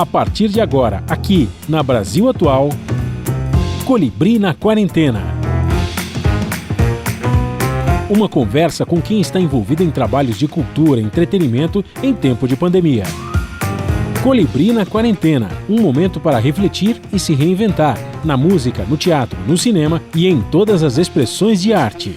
A partir de agora, aqui na Brasil Atual, Colibri na Quarentena. Uma conversa com quem está envolvido em trabalhos de cultura e entretenimento em tempo de pandemia. Colibri na Quarentena, um momento para refletir e se reinventar, na música, no teatro, no cinema e em todas as expressões de arte.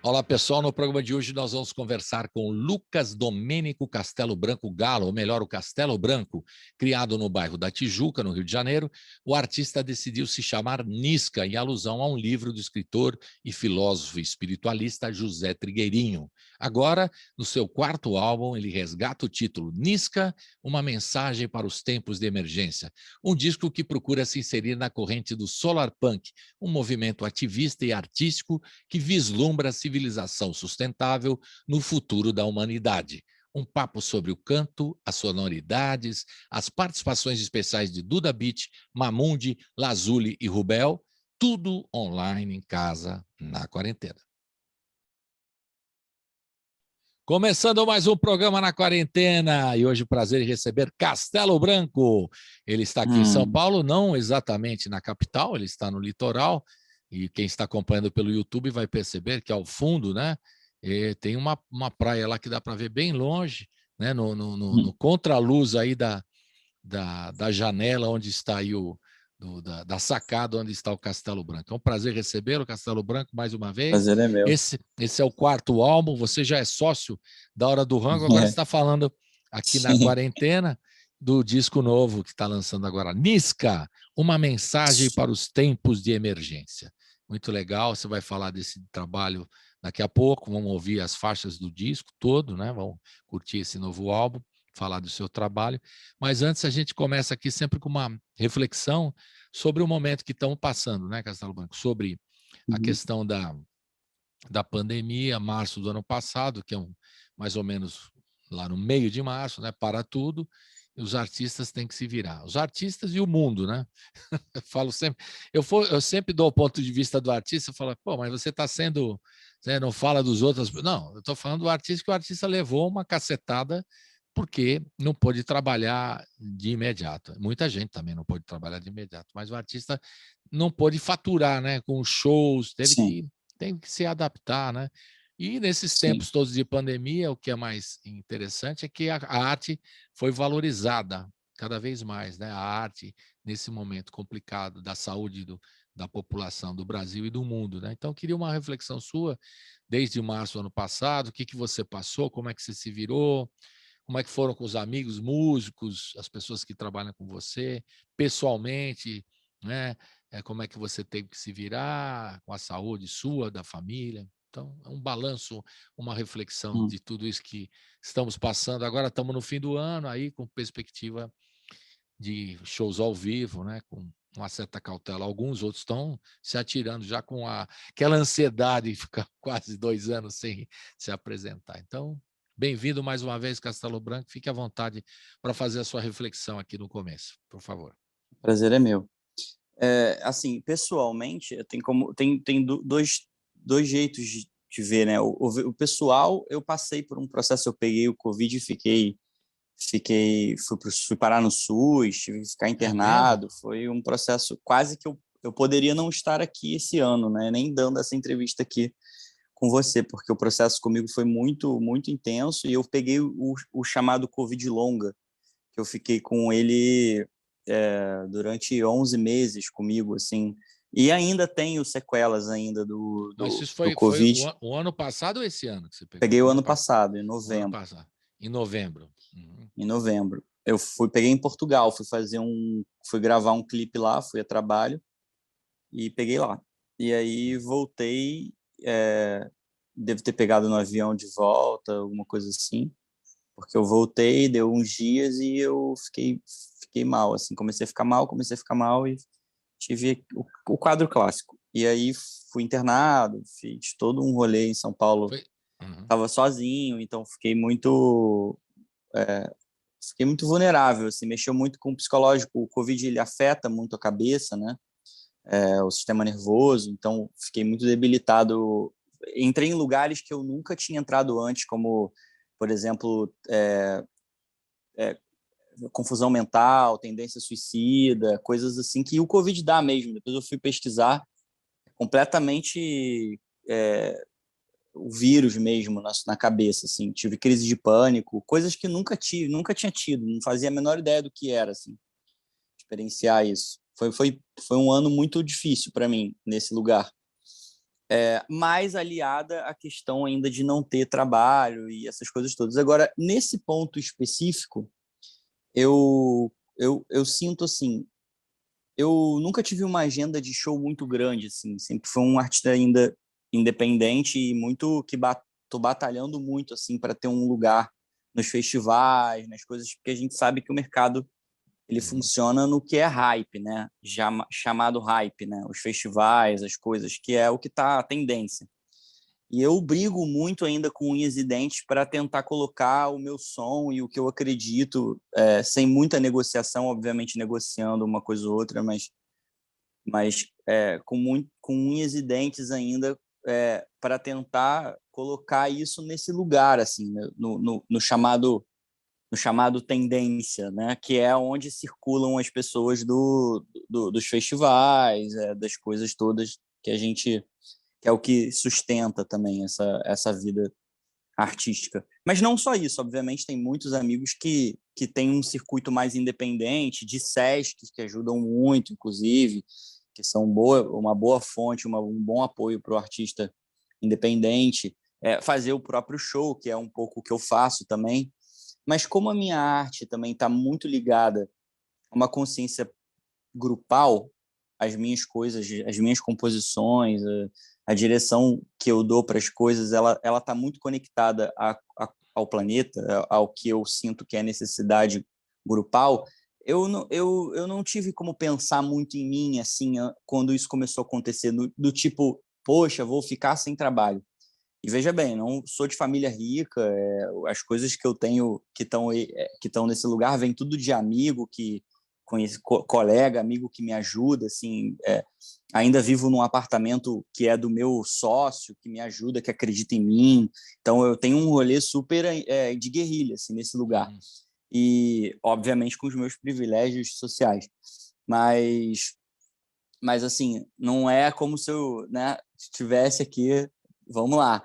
Olá, pessoal. No programa de hoje nós vamos conversar com Lucas Domênico Castelo Branco Galo, ou melhor, o Castelo Branco. Criado no bairro da Tijuca, no Rio de Janeiro, o artista decidiu se chamar Nisca, em alusão a um livro do escritor e filósofo espiritualista José Trigueirinho. Agora, no seu quarto álbum, ele resgata o título Nisca, uma mensagem para os tempos de emergência. Um disco que procura se inserir na corrente do Solar Punk, um movimento ativista e artístico que vislumbra a civilização sustentável no futuro da humanidade. Um papo sobre o canto, as sonoridades, as participações especiais de Duda Beat, Mamundi, Lazuli e Rubel, tudo online em casa, na quarentena. Começando mais um programa na quarentena, e hoje o prazer em receber Castelo Branco. Ele está aqui em São Paulo, não exatamente na capital, ele está no litoral, e quem está acompanhando pelo YouTube vai perceber que ao fundo, né, tem uma praia lá que dá para ver bem longe, né, no contraluz aí da janela onde está aí da sacada onde está o Castelo Branco. É um prazer recebê-lo, Castelo Branco, mais uma vez. Prazer é meu. Esse é o quarto álbum, você já é sócio da Hora do Rango, agora você está falando aqui na quarentena do disco novo que está lançando agora, Nisca, uma mensagem para os tempos de emergência. Muito legal, você vai falar desse trabalho daqui a pouco, vamos ouvir as faixas do disco todo, né? Vamos curtir esse novo álbum, falar do seu trabalho, mas antes a gente começa aqui sempre com uma reflexão sobre o momento que estamos passando, né, Castelo Branco? Sobre a questão da pandemia, março do ano passado, que é mais ou menos lá no meio de março, né, para tudo, e os artistas têm que se virar. Os artistas e o mundo, né? Eu falo sempre, eu sempre dou o ponto de vista do artista, eu falo, pô, mas você está sendo, você não fala dos outros. Não, eu estou falando do artista, que o artista levou uma cacetada porque não pôde trabalhar de imediato. Muita gente também não pôde trabalhar de imediato, mas o artista não pôde faturar, né, com shows, teve que se adaptar, né? E nesses tempos todos de pandemia, o que é mais interessante é que a arte foi valorizada cada vez mais, né? A arte nesse momento complicado da saúde da população do Brasil e do mundo, né? Então, eu queria uma reflexão sua desde março do ano passado, o que você passou, como é que você se virou, como é que foram com os amigos, músicos, as pessoas que trabalham com você, pessoalmente, né? Como é que você teve que se virar com a saúde sua, da família. Então, é um balanço, uma reflexão de tudo isso que estamos passando. Agora estamos no fim do ano, aí com perspectiva de shows ao vivo, né? Com uma certa cautela. Alguns outros estão se atirando já com aquela ansiedade de ficar quase 2 anos sem se apresentar. Então, bem-vindo mais uma vez, Castelo Branco. Fique à vontade para fazer a sua reflexão aqui no começo, por favor. Prazer é meu. Assim, pessoalmente, tem dois jeitos de ver, né? O pessoal, eu passei por um processo, eu peguei o Covid e fui parar no SUS, tive que ficar internado. Foi um processo quase que eu poderia não estar aqui esse ano, né? Nem dando essa entrevista aqui com você, porque o processo comigo foi muito, muito intenso, e eu peguei o chamado Covid longa, que eu fiquei com ele durante 11 meses comigo, assim, e ainda tenho sequelas ainda do Mas isso foi Covid. o ano passado ou esse ano que você pegou? Peguei o ano passado, em novembro. Ano passado. Em novembro. Em novembro. Eu peguei em Portugal, fui gravar um clipe lá, fui a trabalho e peguei lá. E aí voltei, devo ter pegado no avião de volta, alguma coisa assim, porque eu voltei, deu uns dias e eu fiquei mal, assim, comecei a ficar mal e tive o quadro clássico. E aí fui internado, fiz todo um rolê em São Paulo, estava sozinho, então fiquei muito vulnerável, assim, mexeu muito com o psicológico. O Covid, ele afeta muito a cabeça, né? O sistema nervoso, então fiquei muito debilitado. Entrei em lugares que eu nunca tinha entrado antes, como, por exemplo, confusão mental, tendência suicida, coisas assim que o Covid dá mesmo. Depois eu fui pesquisar, completamente o vírus mesmo na cabeça, assim. Tive crise de pânico, coisas que nunca tinha tido, não fazia a menor ideia do que era, assim, experienciar isso. Foi um ano muito difícil para mim, nesse lugar. Mais aliada à questão ainda de não ter trabalho e essas coisas todas. Agora, nesse ponto específico, eu sinto assim, eu nunca tive uma agenda de show muito grande, assim, sempre fui um artista ainda independente e muito que tô batalhando muito assim para ter um lugar nos festivais, nas coisas, porque a gente sabe que o mercado ele funciona no que é hype, né? Chamado hype, né? Os festivais, as coisas, que é o que está a tendência. E eu brigo muito ainda com unhas e dentes para tentar colocar o meu som e o que eu acredito, sem muita negociação, obviamente negociando uma coisa ou outra, mas com unhas e dentes ainda, para tentar colocar isso nesse lugar, assim, né? No chamado tendência, né? Que é onde circulam as pessoas dos festivais, das coisas todas que a gente que é o que sustenta também essa vida artística. Mas não só isso, obviamente tem muitos amigos que têm um circuito mais independente, de SESC, que ajudam muito, inclusive, que são uma boa fonte, um bom apoio para o artista independente, fazer o próprio show, que é um pouco o que eu faço também. Mas como a minha arte também está muito ligada a uma consciência grupal, as minhas coisas, as minhas composições, a direção que eu dou para as coisas, ela está muito conectada ao planeta, ao que eu sinto que é necessidade grupal. Eu não tive como pensar muito em mim assim quando isso começou a acontecer, do tipo, poxa, vou ficar sem trabalho. E veja bem, não sou de família rica, as coisas que eu tenho que estão nesse lugar vem tudo de amigo, que conheço, colega, amigo que me ajuda, assim, ainda vivo num apartamento que é do meu sócio, que me ajuda, que acredita em mim, então eu tenho um rolê super de guerrilha, assim, nesse lugar, e obviamente com os meus privilégios sociais, mas assim, não é como se eu, né, estivesse aqui, vamos lá.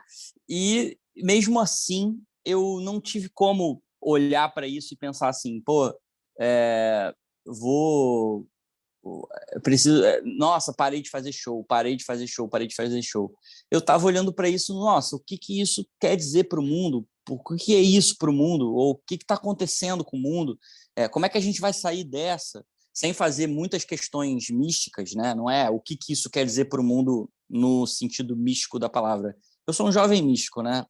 E mesmo assim, eu não tive como olhar para isso e pensar assim, pô, vou, eu preciso, nossa, parei de fazer show, parei de fazer show, parei de fazer show. Eu estava olhando para isso, nossa, o que isso quer dizer para o mundo? O que é isso para o mundo? Ou o que está acontecendo com o mundo? Como é que a gente vai sair dessa? Sem fazer muitas questões místicas, né? Não é o que isso quer dizer para o mundo no sentido místico da palavra. Eu sou um jovem místico, né?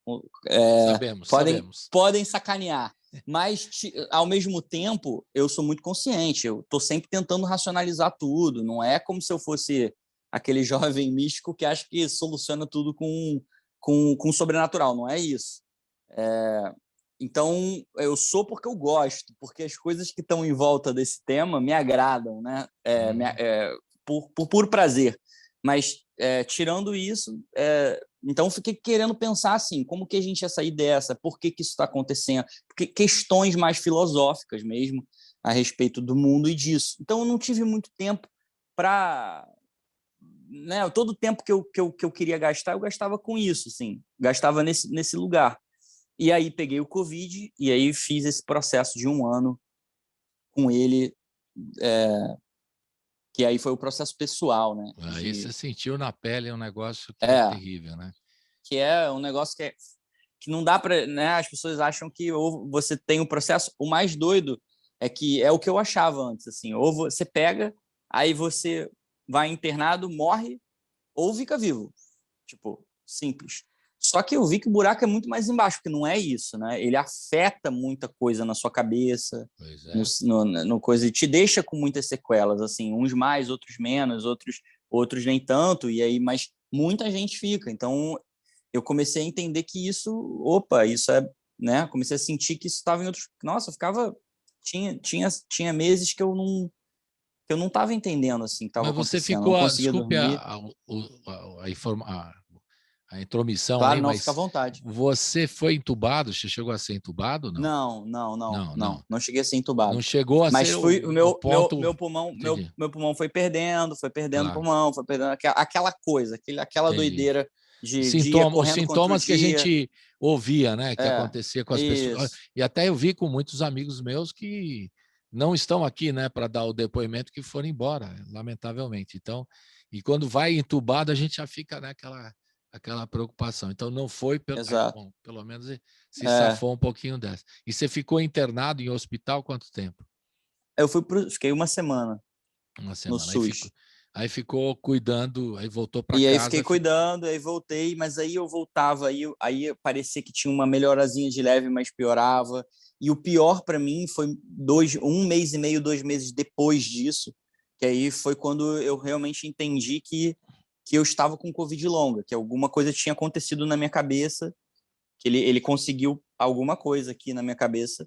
Podem sacanear, mas ao mesmo tempo eu sou muito consciente. Eu estou sempre tentando racionalizar tudo. Não é como se eu fosse aquele jovem místico que acha que soluciona tudo com sobrenatural. Não é isso. Então, eu sou porque eu gosto, porque as coisas que estão em volta desse tema me agradam, né? Por puro prazer. Mas, tirando isso, então fiquei querendo pensar assim, como que a gente ia sair dessa? Por que isso está acontecendo? Porque questões mais filosóficas mesmo a respeito do mundo e disso. Então, eu não tive muito tempo para... Né, todo o tempo que eu queria gastar, eu gastava com isso, assim, gastava nesse lugar. E aí peguei o Covid e aí fiz esse processo de 1 ano com ele, que aí foi o processo pessoal, né? Aí você sentiu na pele um negócio que é terrível, né? Que é um negócio que não dá para, né? As pessoas acham que ou você tem um processo. O mais doido é que é o que eu achava antes, assim. Ou você pega, aí você vai internado, morre, ou fica vivo. Tipo, simples. Só que eu vi que o buraco é muito mais embaixo, porque não é isso, né? Ele afeta muita coisa na sua cabeça, no coisa, e te deixa com muitas sequelas, assim, uns mais, outros menos, outros nem tanto, e aí, mas muita gente fica. Então, eu comecei a entender que isso né? Comecei a sentir que isso estava em outros. Nossa, eu ficava. Tinha meses que eu não estava entendendo assim, que estava Mas você acontecendo, ficou, não conseguia desculpe dormir. a a intromissão Claro, aí, não, mas fica à vontade. você foi entubado? Você chegou a ser entubado, não? Não cheguei a ser Não entubado. chegou a Mas ser foi o o ponto... meu pulmão, Entendi, meu pulmão foi perdendo claro, pulmão, foi perdendo aquela coisa, aquela entendi. doideira de dia Os correndo contra o sintomas que a dia. gente ouvia, né, que É, acontecia com as pessoas. isso, E até eu vi com muitos amigos meus que não estão aqui, né, para dar o depoimento, que foram embora, lamentavelmente. Então, e quando vai entubado, a gente já fica aquela preocupação. Então, não foi, exato. bom, pelo menos se É, safou um pouquinho dessa. E você ficou internado em hospital quanto tempo? fiquei uma semana Uma no semana. SUS. Aí ficou cuidando, aí voltou para E aí fiquei casa. cuidando, aí voltei, mas aí eu voltava, aí parecia que tinha uma melhorazinha de leve, mas piorava. E o pior para mim foi 1 mês e meio, 2 meses depois disso, que aí foi quando eu realmente entendi que eu estava com Covid longa, que alguma coisa tinha acontecido na minha cabeça, que ele conseguiu alguma coisa aqui na minha cabeça,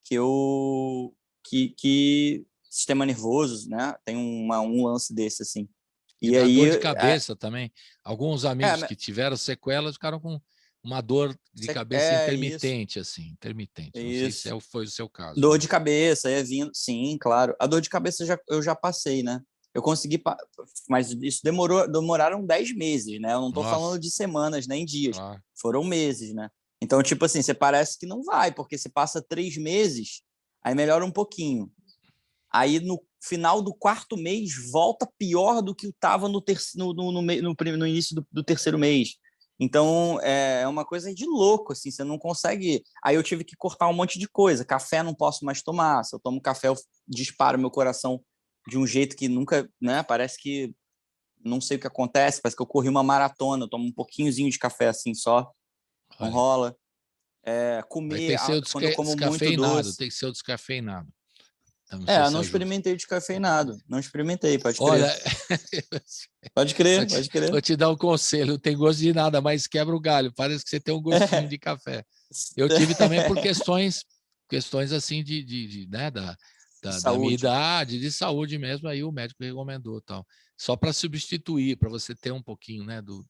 que eu que sistema nervoso, né? Tem um lance desse assim. E E dá aí dor de cabeça também. Alguns amigos é, que tiveram sequelas ficaram com uma dor de cabeça é isso, intermitente, assim, intermitente. Não sei se isso. foi o seu caso, Dor de mas... cabeça, é vindo, sim, claro. A dor de cabeça eu já passei, né? Eu consegui, mas isso demoraram 10 meses, né? Eu não tô Nossa, falando de semanas, nem dias. claro, Foram meses, né? Então, tipo assim, você parece que não vai, porque você passa 3 meses, aí melhora um pouquinho. Aí no final do quarto mês volta pior do que estava no início do terceiro mês. Então é uma coisa de louco, assim, você não consegue. Aí eu tive que cortar um monte de coisa. Café não posso mais tomar. Se eu tomo café, eu disparo meu coração de um jeito que nunca, né? Parece que não sei o que acontece, parece que eu corri uma maratona, eu tomo um pouquinhozinho de café assim só, não olha. rola. Aí tem que ser o Quando eu como muito descafeinado, doce. tem que ser o descafeinado. Eu não sei se Não ajuda. experimentei o descafeinado, não experimentei, pode Olha, crer. Pode crer, vou te, pode crer. vou te dar um conselho, não tem gosto de nada, mas quebra o galho, parece que você tem um gostinho de café. Eu tive também por questões assim né, da minha Saúde, idade, de saúde mesmo, aí o médico recomendou tal. Só para substituir, para você ter um pouquinho, né, do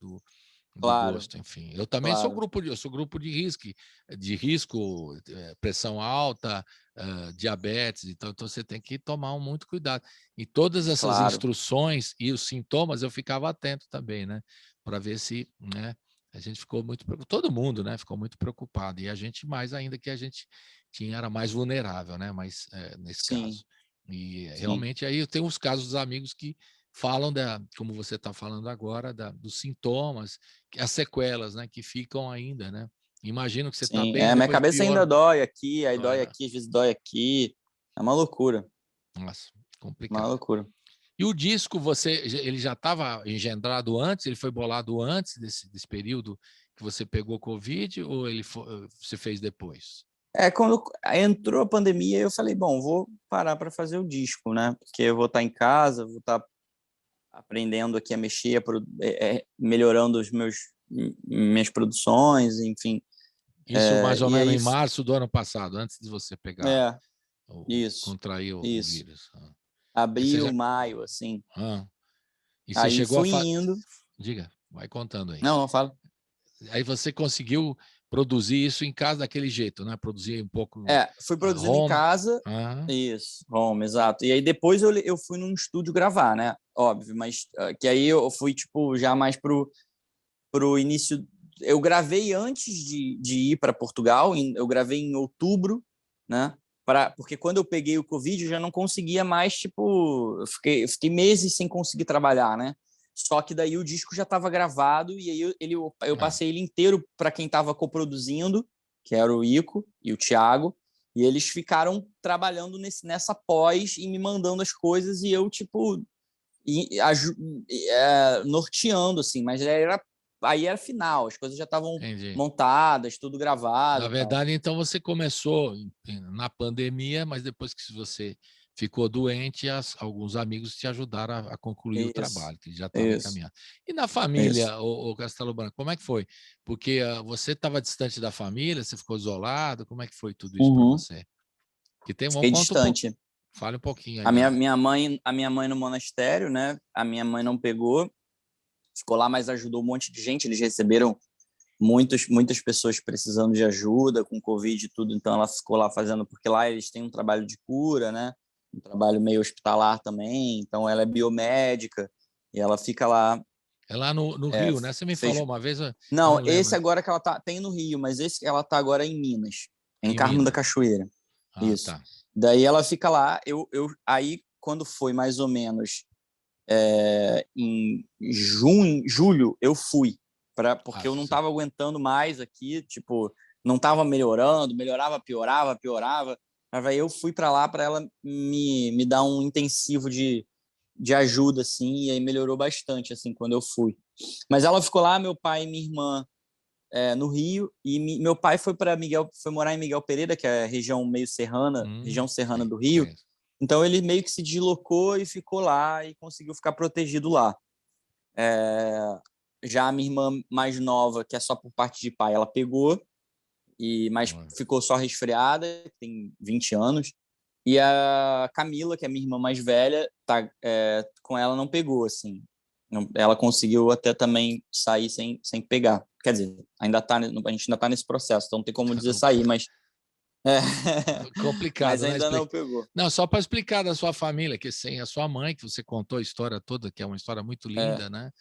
claro, gosto, enfim. Eu também claro, sou grupo de risco, pressão alta, diabetes, então você tem que tomar muito cuidado. E todas essas claro. instruções e os sintomas eu ficava atento também, né, para ver se, né, a gente ficou muito, todo mundo, né, ficou muito preocupado, e a gente mais ainda, que a gente era mais vulnerável, né, mas nesse Sim, caso. E sim, realmente aí eu tenho os casos dos amigos que falam como você está falando agora, dos sintomas, as sequelas, né, que ficam ainda, né? Imagino que você está sim. bem, Minha depois cabeça ainda pior. dói aqui, aí dói É, aqui, às vezes dói aqui. É uma loucura, nossa, uma complicado. loucura. E o disco, ele já estava engendrado antes, ele foi bolado antes desse período que você pegou Covid, ou você fez depois? Quando entrou a pandemia, eu falei, bom, vou parar para fazer o disco, né? Porque eu vou estar em casa, vou estar aprendendo aqui a mexer, melhorando minhas produções, enfim. Isso mais ou E menos aí, em março do ano passado, antes de você pegar, é, isso, contrair o isso. vírus. E você Abril, já, maio, assim. ah, e você Aí chegou a fui indo. Diga, vai contando aí. Não falo. Aí você conseguiu produzir isso em casa daquele jeito, né? Produzir um pouco Fui produzindo em home. casa. Ah, Isso, home, exato. E aí depois eu fui num estúdio gravar, né? Óbvio, mas que aí eu fui, tipo, já mais pro início. Eu gravei antes de ir para Portugal, eu gravei em outubro, né? Porque quando eu peguei o Covid, eu já não conseguia mais, tipo, eu fiquei meses sem conseguir trabalhar, né? Só que daí o disco já estava gravado e aí eu é. passei ele inteiro para quem estava coproduzindo, que era o Ico e o Thiago, e eles ficaram trabalhando nessa pós e me mandando as coisas e eu, tipo, norteando, assim, mas aí era final, as coisas já estavam Entendi. montadas, tudo gravado Na e tal. verdade, então você começou na pandemia, mas depois que você ficou doente, alguns amigos te ajudaram a concluir o Isso, trabalho, que já estava isso, encaminhado. E na isso. família, o Castelo Branco, como é que foi? Porque você estava distante da família, você ficou isolado, como é que foi tudo isso para Uhum. você? Que tem, Fiquei conta um pouco, distante. fale um pouquinho aí A minha mãe no monastério, né? A minha mãe não pegou. ficou lá, mas ajudou um monte de gente. Eles receberam muitas pessoas precisando de ajuda com Covid e tudo, então ela ficou lá fazendo, porque lá eles têm um trabalho de cura, né? Um trabalho meio hospitalar também, então ela é biomédica e ela fica lá. É lá no Rio, né? Você me falou uma vez, eu Não, não esse lembro. agora que ela tem no Rio, mas esse ela tá agora em Minas, em Em Carmo da Minas. Cachoeira. Ah, Isso. tá. Daí ela fica lá, aí quando foi mais ou menos em julho, eu fui, porque eu não estava aguentando mais aqui, tipo, não estava melhorando, melhorava, piorava, piorava. Mas aí eu fui para lá para ela me dar um intensivo de ajuda, assim, e aí melhorou bastante, assim, quando eu fui. Mas ela ficou lá, meu pai e minha irmã no Rio, e meu pai foi morar em Miguel Pereira, que é a região meio serrana, região serrana do Rio. Conheço. Então ele meio que se deslocou e ficou lá e conseguiu ficar protegido lá. Já a minha irmã mais nova, que é só por parte de pai, ela pegou, mas ficou só resfriada, tem 20 anos. E a Camila, que é a minha irmã mais velha, com ela não pegou, assim. Ela conseguiu até também sair sem pegar. Quer dizer, a gente ainda está nesse processo, então não tem como dizer sair, mas... Complicado, mas ainda não pegou. Não, só para explicar da sua família, que sem a sua mãe, que você contou a história toda, que é uma história muito linda, né?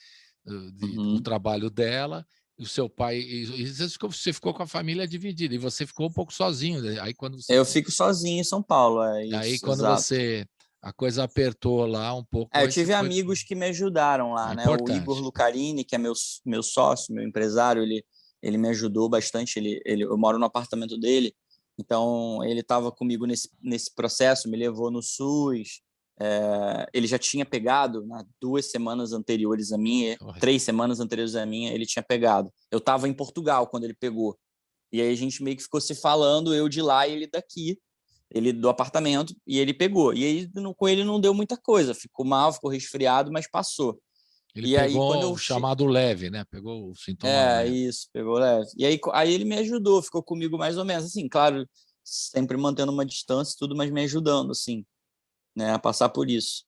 Do trabalho dela, e o seu pai, e você ficou com a família dividida, e você ficou um pouco sozinho. Aí quando você... Eu fico sozinho em São Paulo, Aí isso, quando exato. a coisa apertou lá um pouco... Eu tive amigos que me ajudaram lá, né? O Igor Lucarini, que é meu sócio, meu empresário, ele me ajudou bastante. Eu moro no apartamento dele, então ele estava comigo nesse processo, me levou no SUS. Ele já tinha pegado, 2 semanas anteriores a minha, 3 semanas anteriores a minha, ele tinha pegado. Eu estava em Portugal quando ele pegou. E aí a gente meio que ficou se falando, eu de lá e ele daqui. Ele do apartamento, e ele pegou. E aí com ele não deu muita coisa, ficou mal, ficou resfriado, mas passou. Ele e pegou aí, quando o chamado leve, né? Pegou o sintoma leve. Isso, pegou leve. E aí ele me ajudou, ficou comigo mais ou menos, assim, claro, sempre mantendo uma distância e tudo, mas me ajudando, assim, né, a passar por isso.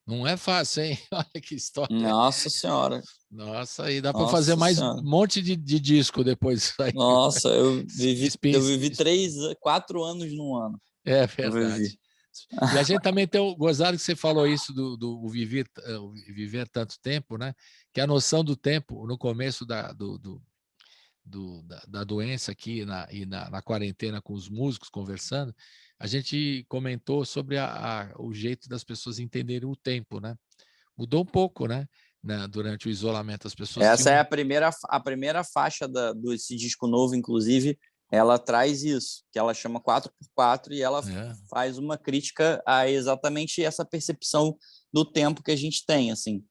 Não é fácil, hein? Olha que história. Nossa Senhora. Nossa, aí dá para fazer mais um monte de disco depois disso aí. Nossa, eu vivi 4 anos num ano. É verdade. E a gente também tem gozado que você falou isso do viver tanto tempo, né? Que a noção do tempo no começo da doença aqui na quarentena com os músicos conversando, a gente comentou sobre o jeito das pessoas entenderem o tempo, né? Mudou um pouco, né? Durante o isolamento, as pessoas Essa é a primeira faixa desse disco novo, inclusive, ela traz isso, que ela chama 4x4 e ela faz uma crítica a exatamente essa percepção do tempo que a gente tem, assim.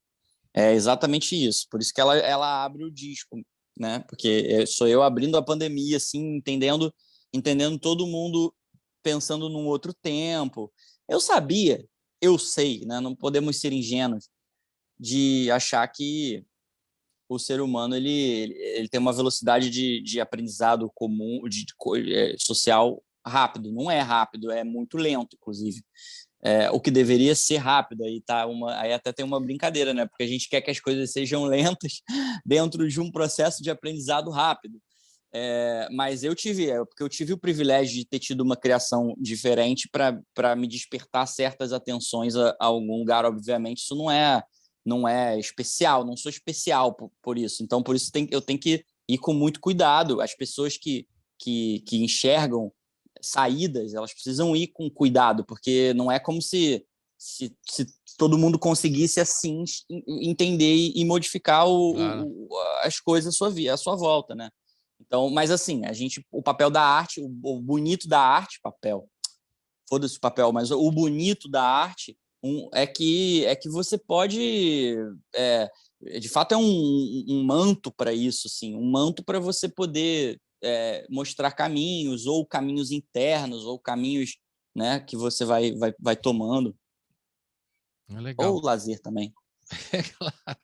É exatamente isso, por isso que ela abre o disco, né? Porque sou eu abrindo a pandemia, assim, entendendo todo mundo pensando num outro tempo. Eu sei, né? Não podemos ser ingênuos de achar que o ser humano ele tem uma velocidade de aprendizado comum, social rápido. Não é rápido, é muito lento, inclusive. O que deveria ser rápido. Aí até tem uma brincadeira, né? Porque a gente quer que as coisas sejam lentas dentro de um processo de aprendizado rápido. Mas porque eu tive o privilégio de ter tido uma criação diferente para me despertar certas atenções a algum lugar. Obviamente, isso não é especial, não sou especial por isso. Então, por isso eu tenho que ir com muito cuidado. As pessoas que enxergam saídas, elas precisam ir com cuidado, porque não é como se todo mundo conseguisse assim entender e modificar as coisas à sua volta, né? Então, mas assim, o papel da arte, o bonito da arte, foda-se o papel, mas o bonito da arte é que você pode, de fato, um manto para isso, assim, um manto para você poder mostrar caminhos, ou caminhos internos, ou caminhos, né, que você vai tomando. Legal. Ou lazer também. Claro.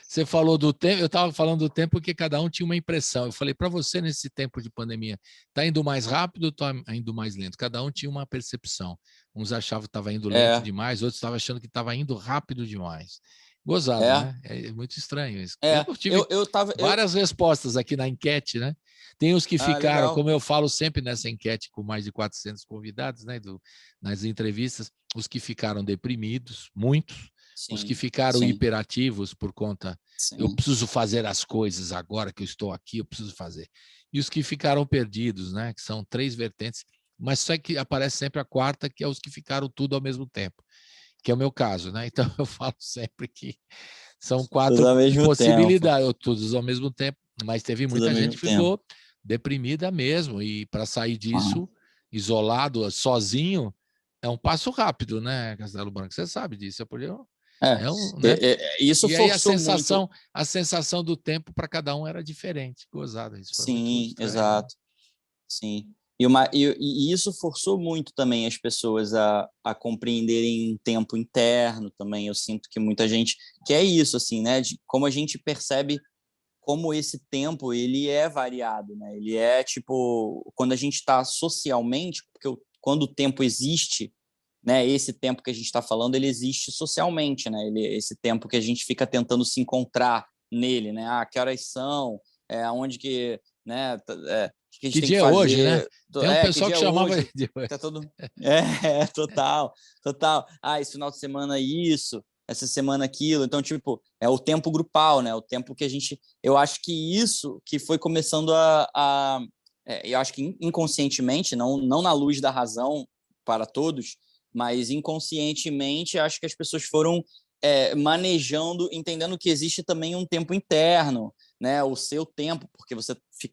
Você falou do tempo, eu estava falando do tempo porque cada um tinha uma impressão. Eu falei, para você, nesse tempo de pandemia, está indo mais rápido ou está indo mais lento? Cada um tinha uma percepção. Uns achavam que estava indo lento demais, outros estavam achando que estava indo rápido demais. Gozado, É, né? É muito estranho isso. é. Eu tive Eu tava. várias respostas aqui na enquete, né? Tem os que ficaram, Legal. como eu falo sempre nessa enquete com mais de 400 convidados, né, nas entrevistas, os que ficaram deprimidos, muitos, os que Sim, ficaram sim, hiperativos por conta, eu sim. preciso fazer as coisas agora que eu estou aqui, eu preciso fazer. E os que ficaram perdidos, né, que são 3 vertentes, mas só que aparece sempre a quarta, que é os que ficaram tudo ao mesmo tempo, que é o meu caso, né? Então eu falo sempre que são Tudo 4 ao mesmo tempo. possibilidades, todos ao mesmo tempo, mas teve Tudo ao muita gente mesmo que tempo. ficou deprimida mesmo, e para sair Aham. disso, isolado, sozinho, é um passo rápido, né, Castelo Branco? Você sabe disso, É, é um, né? isso E aí forçou muito. a sensação do tempo para cada um era diferente. Gozado, isso foi muito Sim, estranho, né? exato. Sim. E isso forçou muito também as pessoas a compreenderem um tempo interno também. Eu sinto que muita gente que é isso, assim, né? De como a gente percebe como esse tempo ele é variado, né? Ele é tipo quando a gente está socialmente, porque quando o tempo existe, né? Esse tempo que a gente está falando, ele existe socialmente, né? Esse tempo que a gente fica tentando se encontrar nele, né? Ah, que horas são? Onde que, né? O que a gente Que tem que dia é hoje, né? fazer? Tem um Que pessoal dia que é chamava hoje? de hoje. Tá todo. Total, total. Ah, esse final de semana isso, essa semana aquilo. Então, tipo, é o tempo grupal, né? O tempo que a gente. Eu acho que isso que foi começando eu acho que inconscientemente, não na luz da razão para todos, mas inconscientemente acho que as pessoas foram manejando, entendendo que existe também um tempo interno, né? O seu tempo, porque você se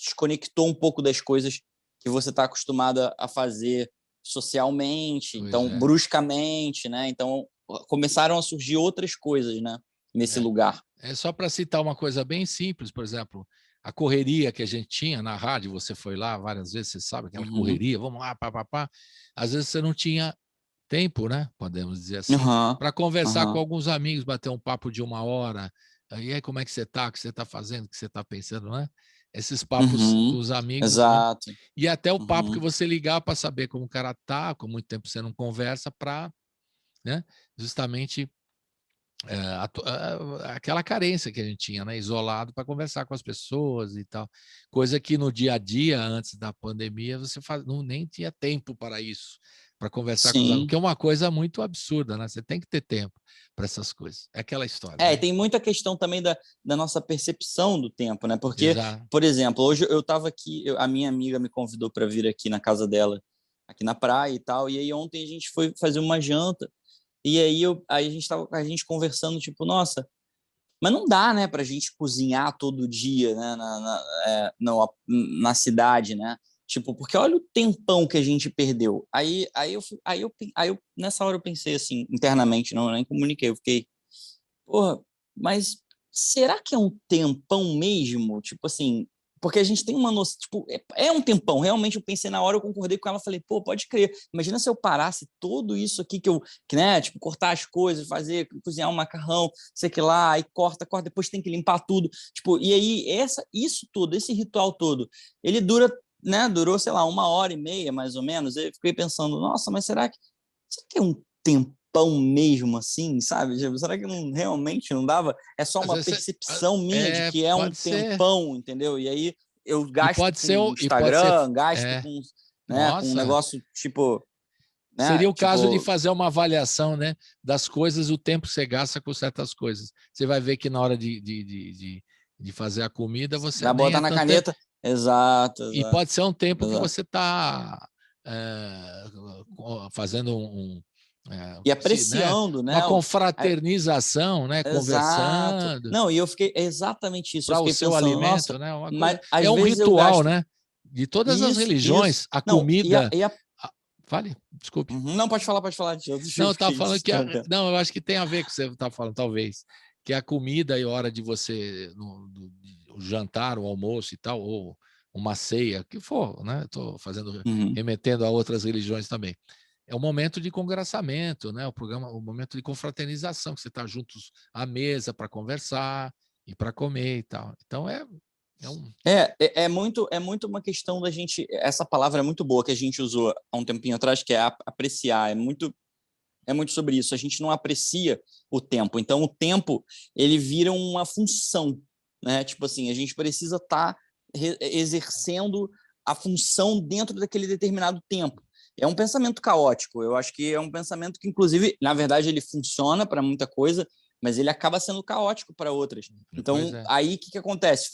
desconectou um pouco das coisas que você está acostumada a fazer socialmente, Pois então é. bruscamente, né? Então começaram a surgir outras coisas, né? Nesse É. lugar. É só para citar uma coisa bem simples, por exemplo, a correria que a gente tinha na rádio, você foi lá várias vezes, você sabe aquela Uhum. correria, vamos lá, pá, pá, pá. Às vezes você não tinha tempo, né? Podemos dizer assim, Uhum. para conversar com Uhum. alguns amigos, bater um papo de 1 hora. E aí, como é que você está? O que você está fazendo? O que você está pensando, né? Esses papos com Uhum. os amigos, né? Exato. E até o papo que Uhum. você ligar para saber como o cara tá, com muito tempo você não conversa, para, né? Justamente aquela carência que a gente tinha, né? Isolado para conversar com as pessoas e tal. Coisa que no dia a dia, antes da pandemia, você nem tinha tempo para isso, para conversar com os amigos, Sim. que é uma coisa muito absurda, né? Você tem que ter tempo para essas coisas. É aquela história, E né? tem muita questão também da nossa percepção do tempo, né? Porque, Exato. por exemplo, hoje eu estava aqui, a minha amiga me convidou para vir aqui na casa dela, aqui na praia e tal, e aí ontem a gente foi fazer uma janta, e aí a gente conversando, tipo, nossa, mas não dá, né, para a gente cozinhar todo dia, né, na cidade, né? Tipo, porque olha o tempão que a gente perdeu. Nessa hora eu pensei assim, internamente, não nem comuniquei, eu fiquei, porra, mas será que é um tempão mesmo? Tipo assim, porque a gente tem uma noção, tipo, é um tempão. Realmente eu pensei na hora, eu concordei com ela, falei, pô, pode crer. Imagina se eu parasse tudo isso aqui né, tipo, cortar as coisas, fazer, cozinhar um macarrão, sei que lá, aí corta, depois tem que limpar tudo. Tipo, e aí isso tudo, esse ritual todo, ele dura, né, durou, sei lá, 1 hora e meia, mais ou menos. Eu fiquei pensando, nossa, mas será que é um tempão mesmo assim, sabe? Tipo, será que realmente não dava? É só Às uma vezes percepção minha de que é um pode ser. tempão, entendeu? E aí eu E gasto pode ser, com e pode ser. Instagram, gasto É, com um nossa, negócio tipo, né? seria o caso de Tipo, fazer uma avaliação, né, das coisas, o tempo que você gasta com certas coisas. Você vai ver que na hora de fazer a comida, você vai nem botar é na tanto. caneta. Exato, E exato, pode ser um tempo que exato. você está fazendo E né, apreciando, uma né? confraternização, né, Exato. conversando Não, e eu fiquei exatamente isso. Eu para o fiquei seu pensando, nossa, alimento, né, uma mas coisa, às é um vezes eu ritual, gasto né, de todas as isso, isso. religiões, a Não, comida. Fale, desculpe. Uhum. Não, pode falar, deixa Não, eu eu estava fiquei falando te que. interrompendo. Não, eu acho que tem a ver com o que você está falando, talvez. Que a comida e a hora de você. O jantar, o almoço e tal, ou uma ceia, que for, né? Estou Uhum. remetendo a outras religiões também. É o momento de congraçamento, né? O momento de confraternização, que você está juntos à mesa para conversar e para comer e tal. Então é um. É muito uma questão da gente. Essa palavra é muito boa que a gente usou há um tempinho atrás, que é apreciar. É muito. É muito sobre isso. A gente não aprecia o tempo. Então, o tempo, ele vira uma função, né? Tipo assim, a gente precisa estar exercendo a função dentro daquele determinado tempo. É um pensamento caótico. Eu acho que é um pensamento que, inclusive, na verdade, ele funciona para muita coisa, mas ele acaba sendo caótico para outras. Então, aí o que acontece?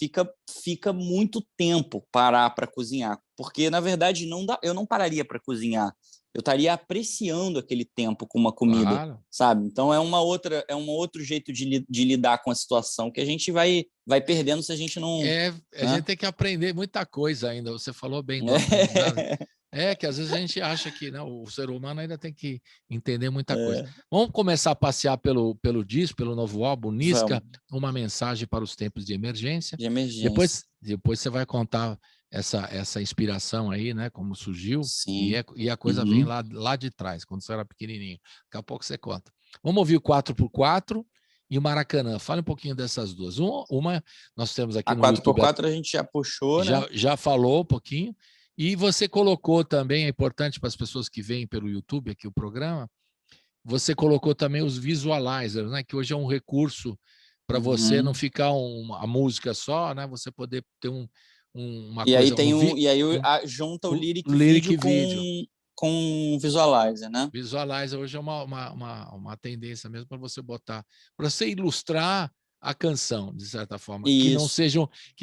Fica muito tempo parar para cozinhar, porque, na verdade, eu não pararia para cozinhar. Eu estaria apreciando aquele tempo com uma comida, sabe? Então, é um outro jeito de lidar com a situação que a gente vai perdendo se a gente não... A gente tem que aprender muita coisa ainda. Você falou bem do aprendizado. Que às vezes a gente acha que o ser humano ainda tem que entender muita coisa. Vamos começar a passear pelo disco, pelo novo álbum, Niska, uma mensagem para os tempos de emergência. Depois você vai contar essa inspiração aí, né? Como surgiu. E a coisa vem lá de trás, quando você era pequenininho. Daqui a pouco você conta. Vamos ouvir o 4x4 e o Maracanã. Fale um pouquinho dessas duas. Uma nós temos aqui no YouTube. A 4x4 a gente já puxou, né? Já falou um pouquinho. E você colocou também, é importante para as pessoas que veem pelo YouTube aqui o programa, você colocou também os visualizers, né? Que hoje é um recurso para você não ficar a música só, né? Você poder ter uma e coisa... E aí junta o Lyric Video com Visualizer, né? Visualizer hoje é uma tendência mesmo para você botar, para você ilustrar a canção, de certa forma, que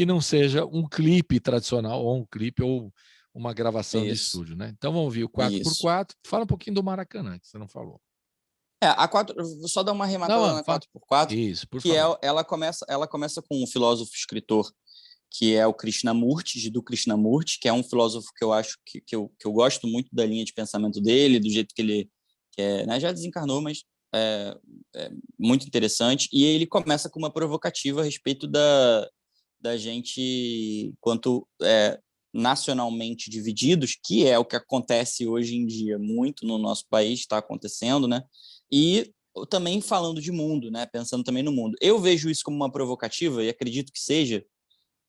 não seja um clipe tradicional, ou um clipe, ou uma gravação de estúdio, né? Então vamos ouvir o 4x4. Fala um pouquinho do Maracanã, que você não falou. A 4, vou só dar uma arrematada na 4x4. Isso, por favor. Ela começa com um filósofo escritor que é o Krishnamurti, do Krishnamurti, que é um filósofo que eu acho que eu gosto muito da linha de pensamento dele, do jeito que ele né, já desencarnou, mas é muito interessante. E ele começa com uma provocativa a respeito da gente, quanto nacionalmente divididos, que é o que acontece hoje em dia muito no nosso país, está acontecendo, né? E também falando de mundo, né? Pensando também no mundo. Eu vejo isso como uma provocativa e acredito que seja,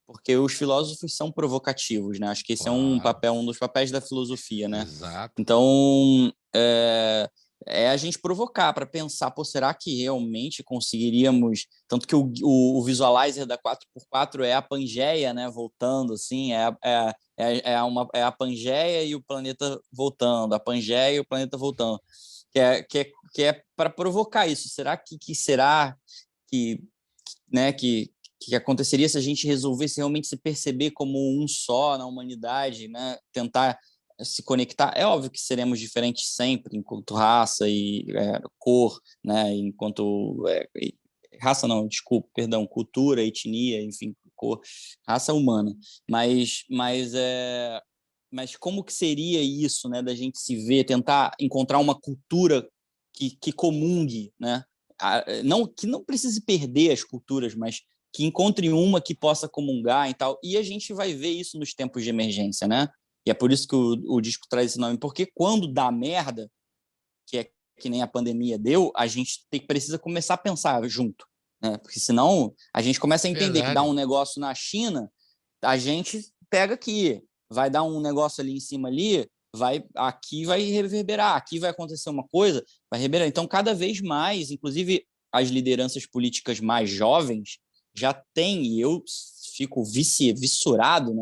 porque os filósofos são provocativos, né? Acho que esse é um dos papéis da filosofia, né? Exato. Então, a gente provocar para pensar, será que realmente conseguiríamos... Tanto que o visualizer da 4x4 é a Pangeia, né? Voltando, assim, é a Pangeia e o planeta voltando, a Pangeia e o planeta voltando, que é para provocar isso. Será que né, que aconteceria se a gente resolvesse realmente se perceber como um só na humanidade, né? Tentar se conectar. É óbvio que seremos diferentes sempre, enquanto raça e cor, né? Enquanto raça não, desculpa, perdão, cultura, etnia, enfim, cor, raça humana. Mas como que seria isso, né? Da gente se ver, tentar encontrar uma cultura que comungue, né? Que não precise perder as culturas, mas que encontre uma que possa comungar e tal. E a gente vai ver isso nos tempos de emergência, né? E é por isso que o disco traz esse nome, porque quando dá merda, que nem a pandemia deu, a gente precisa começar a pensar junto, né? Porque senão a gente começa a entender que dá um negócio na China, a gente pega aqui, vai dar um negócio ali em cima ali, aqui vai reverberar, aqui vai acontecer uma coisa, vai reverberar. Então, cada vez mais, inclusive as lideranças políticas mais jovens, já tem, e eu fico vissurado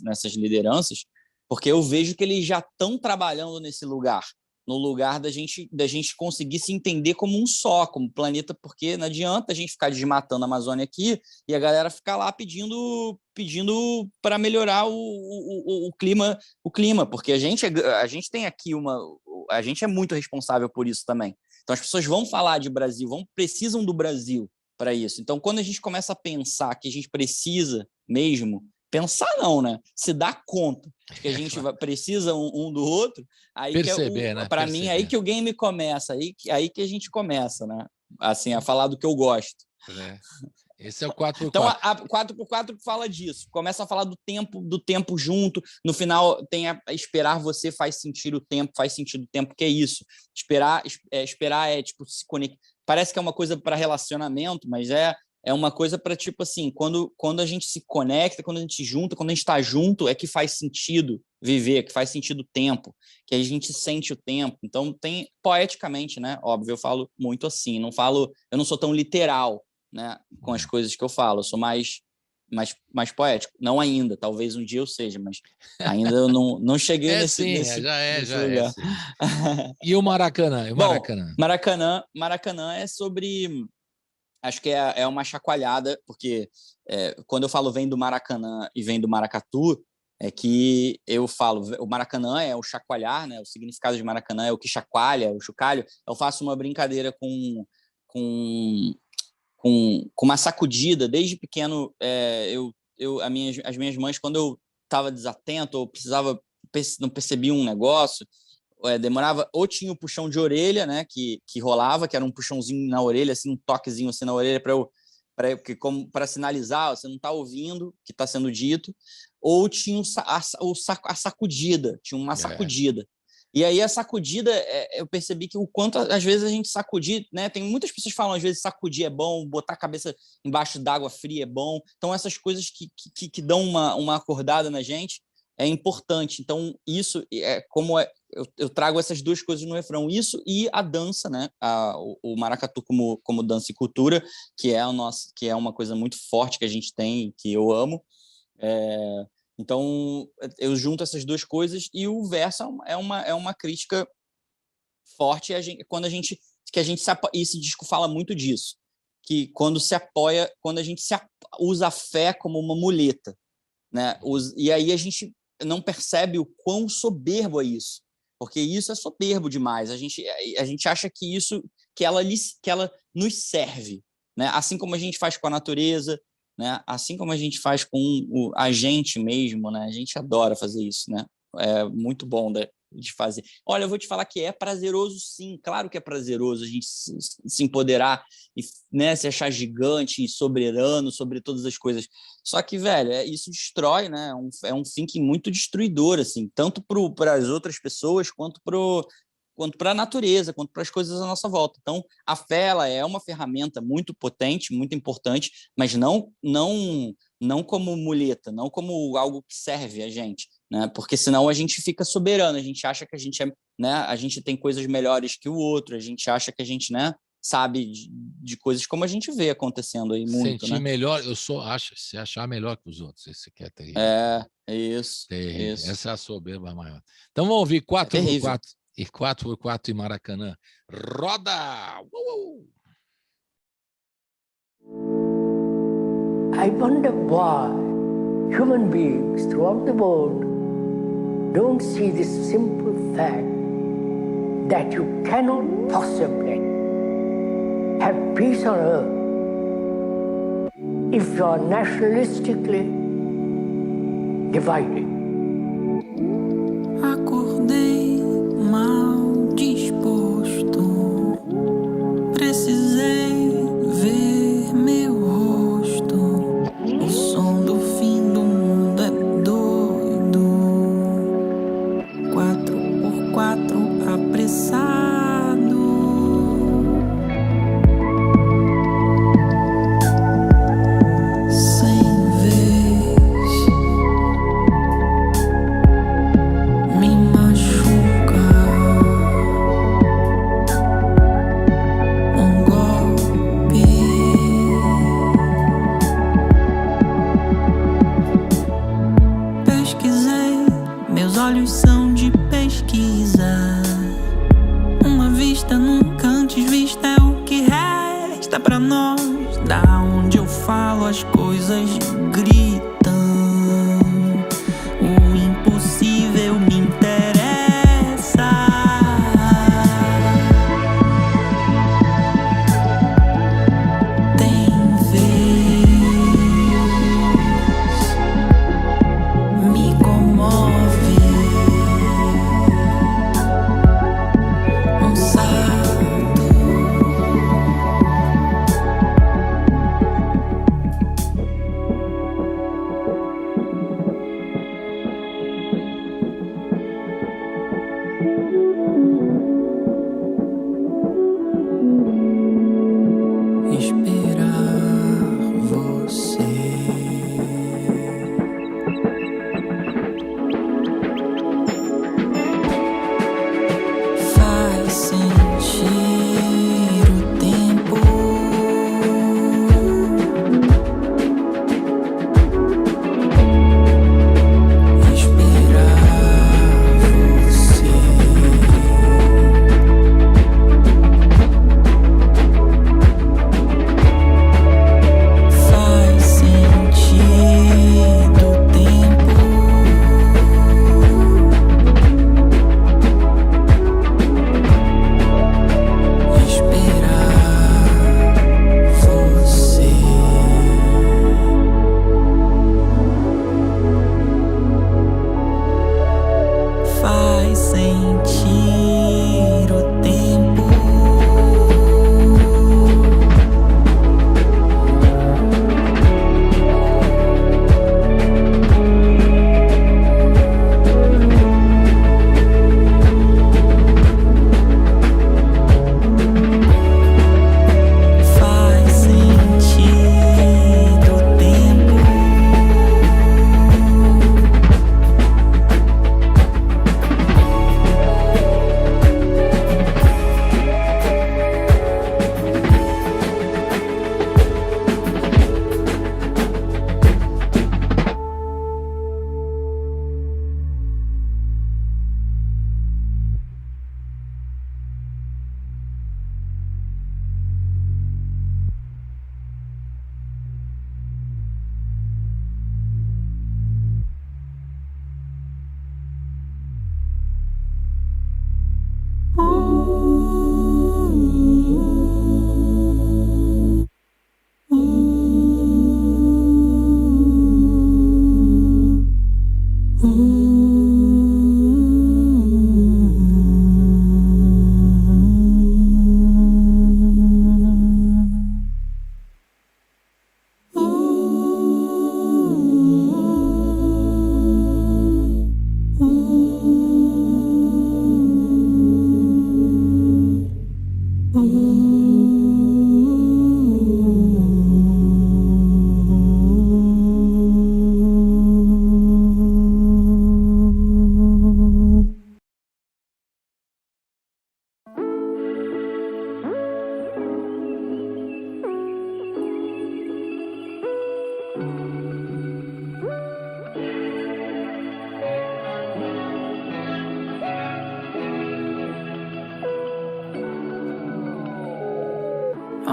nessas lideranças, porque eu vejo que eles já estão trabalhando nesse lugar, no lugar da gente conseguir se entender como um só, como planeta, porque não adianta a gente ficar desmatando a Amazônia aqui e a galera ficar lá pedindo para melhorar o clima, porque a gente tem aqui a gente é muito responsável por isso também. Então as pessoas vão falar de Brasil, precisam do Brasil para isso. Então, quando a gente começa a pensar que a gente precisa mesmo, pensar não, né? Se dar conta que a gente precisa um do outro, aí perceber, né? Para mim, aí que o game começa, aí que a gente começa, né? Assim, a falar do que eu gosto. Esse é o 4x4. Então, a 4x4 fala disso. Começa a falar do tempo junto. No final, tem esperar você faz sentido o tempo, que é isso. Esperar tipo, se conectar. Parece que é uma coisa para relacionamento, mas é uma coisa para, tipo assim, quando a gente se conecta, quando a gente junta, quando a gente está junto, é que faz sentido viver, que faz sentido o tempo, que a gente sente o tempo. Então, tem, poeticamente, né? Óbvio, eu falo muito assim, eu não sou tão literal, né, com as coisas que eu falo, eu sou mais poético. Não ainda, talvez um dia eu seja, mas ainda eu não cheguei nesse lugar. Sim. E o Maracanã? Bom, Maracanã é sobre... Acho que é uma chacoalhada, porque quando eu falo vem do Maracanã e vem do maracatu, é que eu falo, o Maracanã é o chacoalhar, né? O significado de Maracanã é o que chacoalha, o chocalho. Eu faço uma brincadeira com uma sacudida. Desde pequeno, as minhas mães, quando eu estava desatento ou não percebia um negócio, demorava, ou tinha o puxão de orelha, né, que rolava, que era um puxãozinho na orelha, assim, um toquezinho assim na orelha para sinalizar, você não está ouvindo o que está sendo dito, ou tinha a sacudida, tinha uma sacudida. E aí a sacudida, eu percebi que o quanto às vezes a gente sacudir, né? Tem muitas pessoas que falam, às vezes sacudir é bom, botar a cabeça embaixo d'água fria é bom. Então essas coisas que dão uma acordada na gente é importante. Então isso eu trago essas duas coisas no refrão, isso e a dança, né? O maracatu como dança e cultura, que é uma coisa muito forte que a gente tem, que eu amo. Então, eu junto essas duas coisas, e o verso é uma crítica forte, que esse disco fala muito disso, que quando a gente usa a fé como uma muleta, né? E aí a gente não percebe o quão soberbo é isso, porque isso é soberbo demais. A gente acha que ela nos serve, né? Assim como a gente faz com a natureza, né? Assim como a gente faz com a gente mesmo, né? A gente adora fazer isso, né? É muito bom de fazer. Olha, eu vou te falar que é prazeroso, sim. Claro que é prazeroso a gente se empoderar e, né, se achar gigante e soberano sobre todas as coisas. Só que, velho, isso destrói, né? É um thinking muito destruidor, assim, tanto para as outras pessoas quanto para a natureza, quanto para as coisas à nossa volta. Então, a fé, ela é uma ferramenta muito potente, muito importante, mas não como muleta, não como algo que serve a gente, né? Porque senão a gente fica soberano, a gente acha que a gente tem coisas melhores que o outro, a gente acha que a gente, né, sabe de coisas como a gente vê acontecendo aí muito, sentir né? melhor, se achar melhor que os outros, esse que é terrível. Isso. Essa é a soberba maior. Então vamos ouvir 4x4 e 4x4 e Maracanã. Roda! I wonder why human beings throughout the world don't see this simple fact that you cannot possibly have peace on earth if you are nationalistically divided. Acordei mal disposto, precisei ver meu rosto. O som do fim do mundo é doido. 4x4 apressado. Olhos são de pesquisa. Uma vista nunca antes vista é o que resta pra nós. Da onde eu falo as coisas gritam. O impossível me interessa. Tem vez me comove.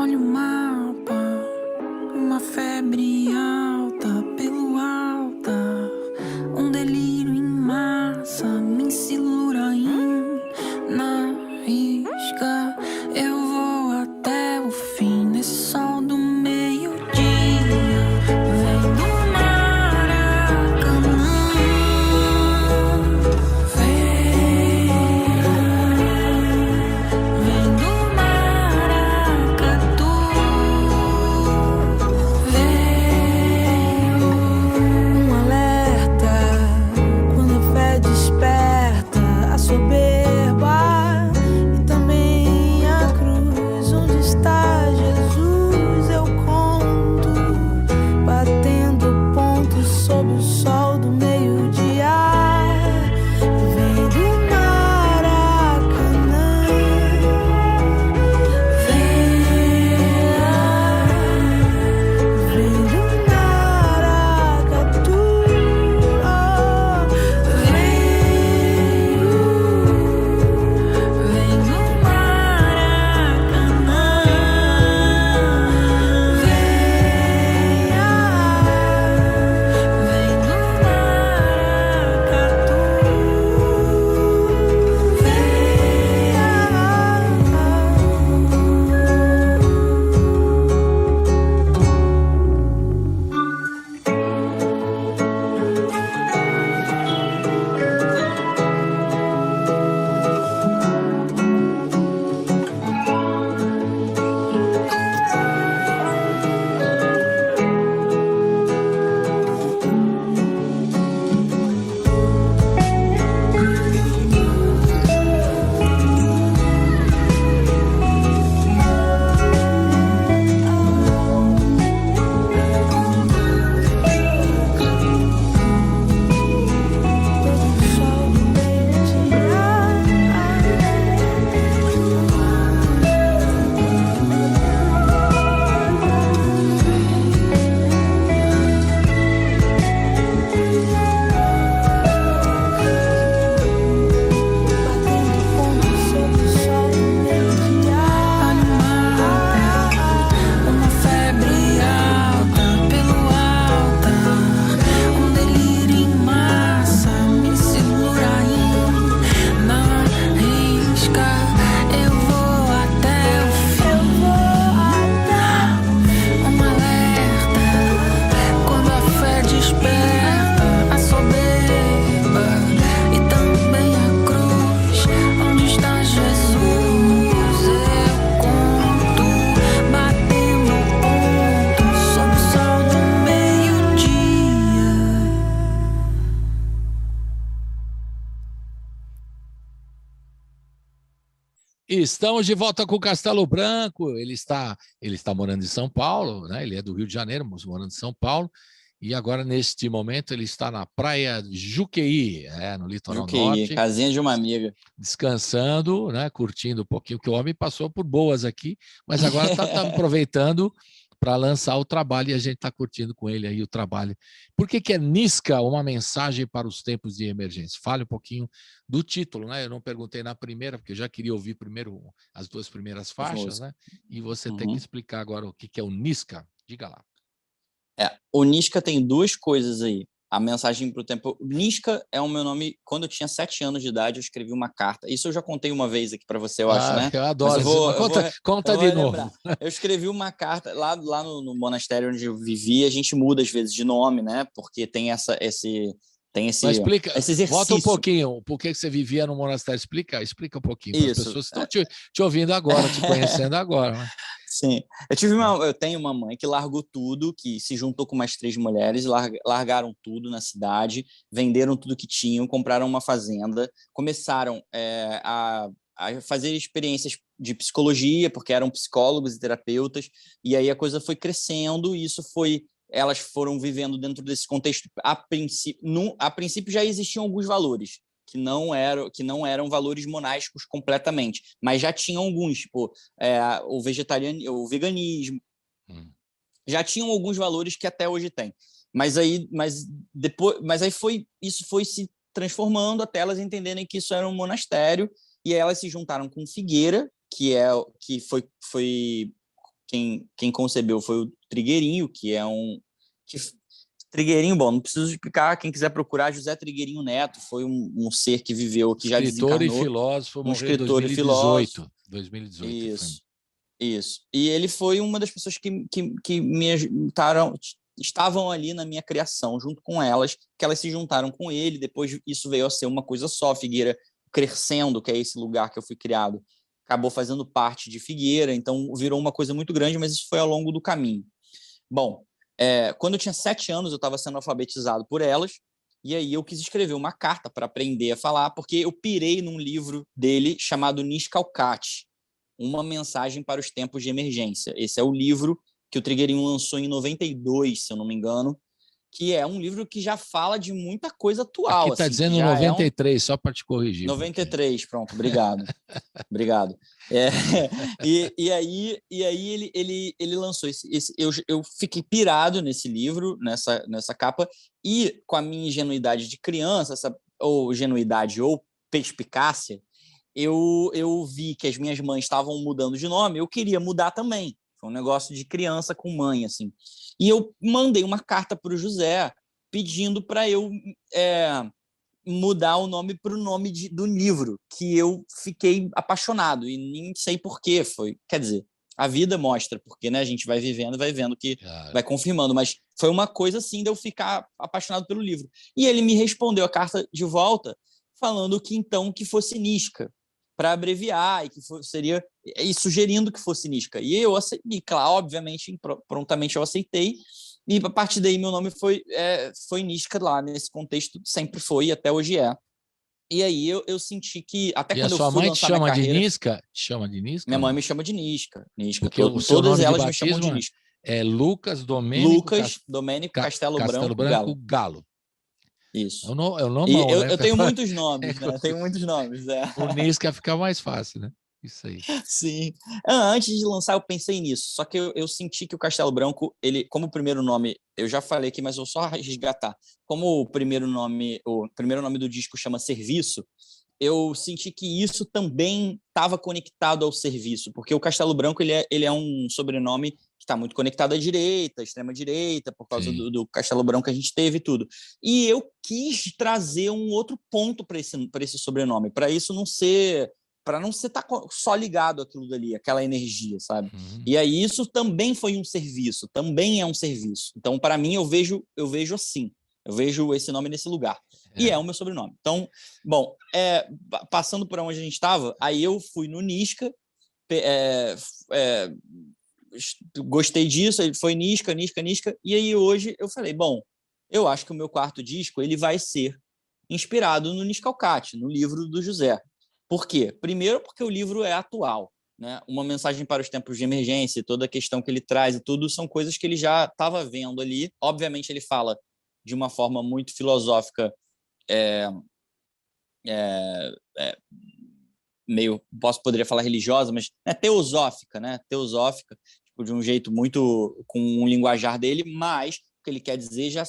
olho o mapa, uma febre alta pelo altar, um delírio em massa, me ensilura na risca. Eu vou até o fim nesse sol do meio-dia. Vem do Maracanã, vem do Maracatu, vem um alerta quando a fé desperta a soberba e também a cruz. Onde está Jesus? Eu conto, batendo pontos sob o sol do meio-dia. Vem do Maracanã, vem do Maracatu, vem do Maracanã, vem do uma febre alta pelo altar, um delírio em massa, me segura na risca. Eu vou até o fim, um alerta quando a fé desperta a soberba e também a cruz. Onde está Jesus? Eu conto, batendo ponto sob o sol do meio-dia. Estamos de volta com o Castelo Branco. Ele está morando em São Paulo, né? Ele é do Rio de Janeiro, mas morando em São Paulo. E agora, neste momento, ele está na praia de Juqueí, no litoral norte, casinha de uma amiga. descansando, né? Curtindo um pouquinho, que o homem passou por boas aqui, mas agora está aproveitando para lançar o trabalho e a gente está curtindo com ele aí o trabalho. Por que é Nisca, uma mensagem para os tempos de emergência? Fale um pouquinho do título, né? Eu não perguntei na primeira, porque eu já queria ouvir primeiro as duas primeiras faixas, né? E você tem que explicar agora o que é o Nisca. Diga lá. O Nisca tem duas coisas aí. A mensagem para o tempo. Nisca é o meu nome. Quando eu tinha 7 anos de idade, eu escrevi uma carta. Isso eu já contei uma vez aqui para você, eu acho, né? Eu adoro. Conta de novo. Eu escrevi uma carta lá no monastério onde eu vivia. A gente muda às vezes de nome, né? Porque tem esse Mas explica, exercício. volta um pouquinho. Por que você vivia no monastério? Explica um pouquinho para as pessoas que estão te ouvindo agora, te conhecendo agora, né? Sim. Eu tenho uma mãe que largou tudo, que se juntou com mais 3 mulheres, largaram tudo na cidade, venderam tudo que tinham, compraram uma fazenda, começaram a fazer experiências de psicologia, porque eram psicólogos e terapeutas, e aí a coisa foi crescendo, e elas foram vivendo dentro desse contexto. A princípio já existiam alguns valores, que não eram valores monásticos completamente, mas já tinham alguns, tipo o veganismo, já tinham alguns valores que até hoje tem. Mas aí isso foi se transformando até elas entenderem que isso era um monastério, e aí elas se juntaram com Figueira, que foi quem concebeu foi o Trigueirinho, que é Trigueirinho, bom, não preciso explicar, quem quiser procurar, José Trigueirinho Neto, foi um ser que viveu, que já desencarnou. Escritor e filósofo, morreu em escritor 2018. e filósofo. 2018. Isso. E ele foi uma das pessoas que me estavam ali na minha criação, junto com elas, que elas se juntaram com ele, depois isso veio a ser uma coisa só, Figueira crescendo, que é esse lugar que eu fui criado, acabou fazendo parte de Figueira, então virou uma coisa muito grande, mas isso foi ao longo do caminho. Bom, quando eu tinha 7 anos, eu estava sendo alfabetizado por elas, e aí eu quis escrever uma carta para aprender a falar, porque eu pirei num livro dele chamado Niscalcate, Uma Mensagem para os Tempos de Emergência. Esse é o livro que o Trigueirinho lançou em 92, se eu não me engano, que é um livro que já fala de muita coisa atual. Aqui está assim, dizendo 93, só para te corrigir. 93, pronto, obrigado. Obrigado. E aí ele lançou eu fiquei pirado nesse livro, nessa capa, e com a minha ingenuidade de criança, ou ingenuidade ou perspicácia, eu vi que as minhas mães estavam mudando de nome, eu queria mudar também. Foi um negócio de criança com mãe, assim. E eu mandei uma carta para o José pedindo para eu mudar o nome para o nome do livro, que eu fiquei apaixonado, e nem sei por quê. Quer dizer, a vida mostra, porque, né, a gente vai vivendo e vai vendo que vai confirmando, mas foi uma coisa assim de eu ficar apaixonado pelo livro. E ele me respondeu a carta de volta, falando que fosse Nisca, para abreviar, e sugerindo que fosse Nisca. E eu aceitei, claro, obviamente, prontamente eu aceitei, e a partir daí meu nome foi Nisca lá, nesse contexto, sempre foi, e até hoje é. E aí eu senti que, até e quando a sua eu fui mãe lançar minha carreira... te chama de Nisca? Minha mãe me chama de Nisca. Porque o seu todas nome elas de me chamam de batismo Nisca. É Lucas Domênico Castelo Branco Galo. Galo. Isso. É o E normal, né? eu tenho muitos nomes, né? Tenho muitos nomes, O Nisca fica mais fácil, né? Isso aí. Sim. Antes de lançar, eu pensei nisso. Só que eu senti que o Castelo Branco, ele, como primeiro nome, eu já falei aqui, mas eu vou só resgatar. Como o primeiro nome do disco chama Serviço, eu senti que isso também estava conectado ao serviço, porque o Castelo Branco ele é um sobrenome que está muito conectado à direita, à extrema-direita, por causa do Castelo Branco que a gente teve e tudo. E eu quis trazer um outro ponto para esse sobrenome, para isso não ser... para não estar só ligado àquilo dali, aquela energia, sabe? E aí isso também foi um serviço, também é um serviço. Então, para mim, eu vejo assim, eu vejo esse nome nesse lugar. E é o meu sobrenome. Então, bom, passando por onde a gente estava, aí eu fui no Nisca, gostei disso, ele foi Nisca, e aí hoje eu falei, bom, eu acho que o meu quarto disco ele vai ser inspirado no Niscalcate, no livro do José. Por quê? Primeiro, porque o livro é atual, né? Uma mensagem para os tempos de emergência, toda a questão que ele traz e tudo, são coisas que ele já estava vendo ali. Obviamente, ele fala de uma forma muito filosófica, poderia falar religiosa, mas teosófica, né? Teosófica, tipo, de um jeito muito, com um linguajar dele, mas o que ele quer dizer já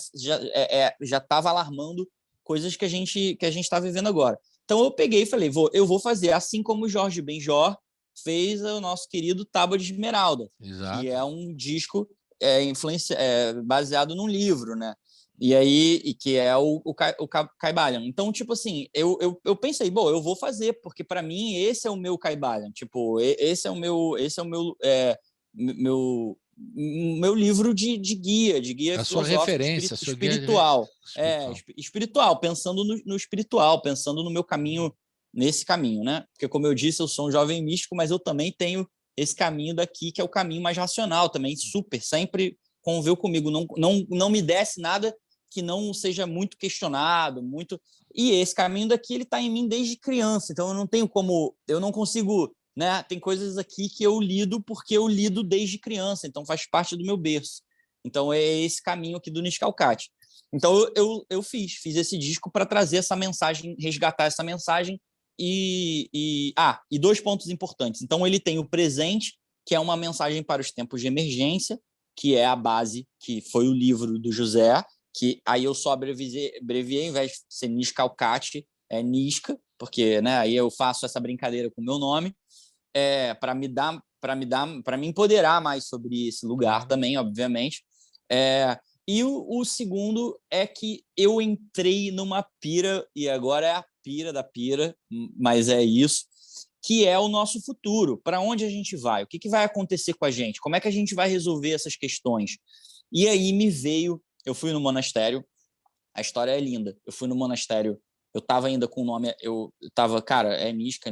estava alarmando coisas que a gente está vivendo agora. Então eu peguei e falei, eu vou fazer, assim como o Jorge Benjor fez o nosso querido Tábua de Esmeralda, Exato. que é um disco baseado num livro, né? E aí, que é o Caibalion. Então, tipo assim, eu pensei, bom, eu vou fazer, porque para mim esse é o meu Caibalion, tipo, esse é o meu livro de guia a sua referência, espiritual. Espiritual, pensando no espiritual, pensando no meu caminho, nesse caminho, né? Porque, como eu disse, eu sou um jovem místico, mas eu também tenho esse caminho daqui, que é o caminho mais racional também, sempre conviveu comigo, não me desce nada que não seja muito questionado, e esse caminho daqui, ele está em mim desde criança, então eu não consigo, né? Tem coisas aqui que eu lido porque eu lido desde criança, então faz parte do meu berço. Então é esse caminho aqui do Niscalcate. Então eu fiz esse disco para trazer essa mensagem, resgatar essa mensagem e 2 pontos importantes. Então ele tem o presente, que é uma mensagem para os tempos de emergência, que é a base, que foi o livro do José, que aí eu só abreviei, ao invés de ser Niscalcate, é Nisca, porque, né, aí eu faço essa brincadeira com o meu nome, para me dar para me empoderar mais sobre esse lugar também, obviamente. E o segundo é que eu entrei numa pira, e agora é a pira da pira, mas é isso, que é o nosso futuro. Para onde a gente vai? O que vai acontecer com a gente? Como é que a gente vai resolver essas questões? E aí eu fui no monastério, a história é linda. Eu fui no monastério, eu estava ainda com o nome, eu estava, cara, Niska,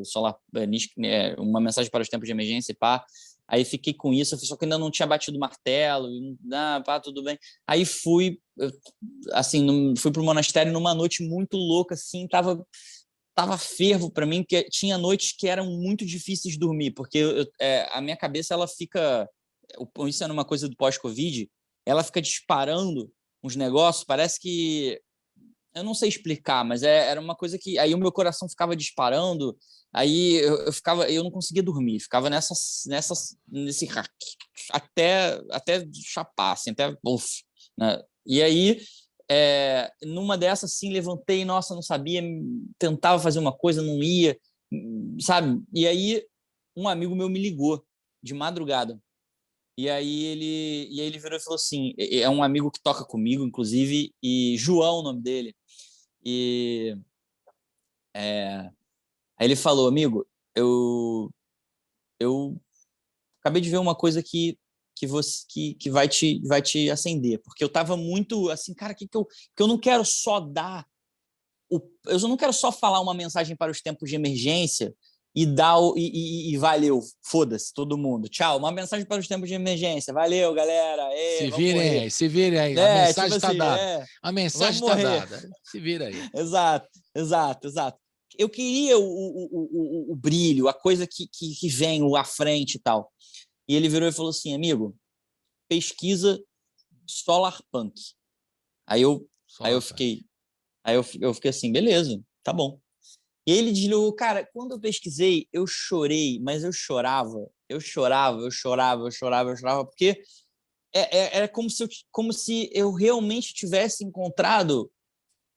Solar, Niska, uma mensagem para os tempos de emergência, pá. Aí fiquei com isso, só que ainda não tinha batido o martelo, pá, tudo bem. Aí fui pro monastério numa noite muito louca, assim, tava fervo para mim, porque tinha noites que eram muito difíceis de dormir, porque a minha cabeça, ela fica, isso é uma coisa do pós-Covid, ela fica disparando uns negócios, parece que, eu não sei explicar, mas era uma coisa que, aí o meu coração ficava disparando, aí eu não conseguia dormir, ficava nesse até chapar, assim, até uf, né? E aí, numa dessas, assim, levantei, nossa, não sabia, tentava fazer uma coisa, não ia, sabe? E aí, um amigo meu me ligou de madrugada. E aí ele virou e falou assim, é um amigo que toca comigo, inclusive, e João, o nome dele. E aí ele falou, amigo, eu acabei de ver uma coisa que vai te acender, porque eu tava muito assim, cara, que eu não quero só eu não quero só falar uma mensagem para os tempos de emergência e valeu, foda-se todo mundo, tchau, uma mensagem para os tempos de emergência, valeu, galera, se virem aí, a mensagem está dada, a mensagem está dada, se vira aí. Exato. Eu queria o brilho, a coisa que vem à frente e tal. E ele virou e falou assim, amigo, pesquisa Solar Punk. Aí eu fiquei assim, beleza, tá bom. E ele desligou, cara, quando eu pesquisei, eu chorei, mas eu chorava, porque era como se eu realmente tivesse encontrado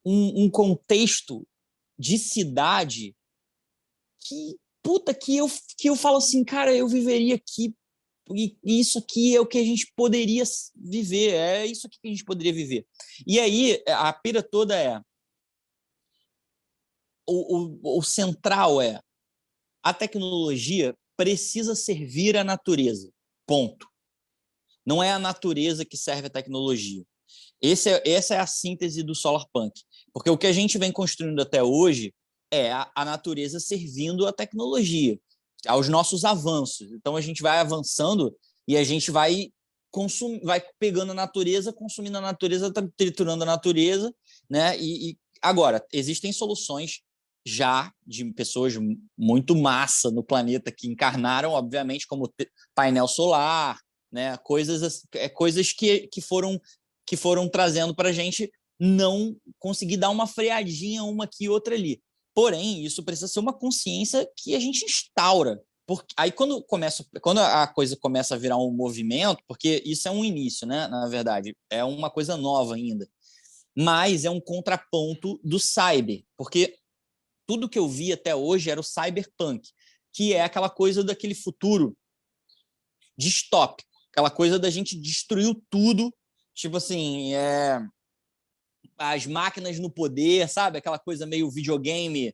um contexto de cidade que eu falo assim, cara, eu viveria aqui, e isso aqui é o que a gente poderia viver, é isso aqui que a gente poderia viver. E aí, a pira toda o central a tecnologia precisa servir à natureza, ponto. Não é a natureza que serve a tecnologia. Essa é a síntese do Solar Punk, porque o que a gente vem construindo até hoje é a natureza servindo à tecnologia, aos nossos avanços. Então a gente vai avançando e a gente vai pegando a natureza, consumindo a natureza, triturando a natureza, né? E agora, existem soluções já de pessoas muito massa no planeta que encarnaram, obviamente, como painel solar, né? Coisas que foram trazendo para a gente não conseguir dar uma freadinha uma aqui e outra ali. Porém, isso precisa ser uma consciência que a gente instaura. Porque aí quando a coisa começa a virar um movimento, porque isso é um início, né? Na verdade, é uma coisa nova ainda. Mas é um contraponto do cyber, porque tudo que eu vi até hoje era o cyberpunk, que é aquela coisa daquele futuro distópico, aquela coisa da gente destruir tudo, tipo assim, as máquinas no poder, sabe? Aquela coisa meio videogame,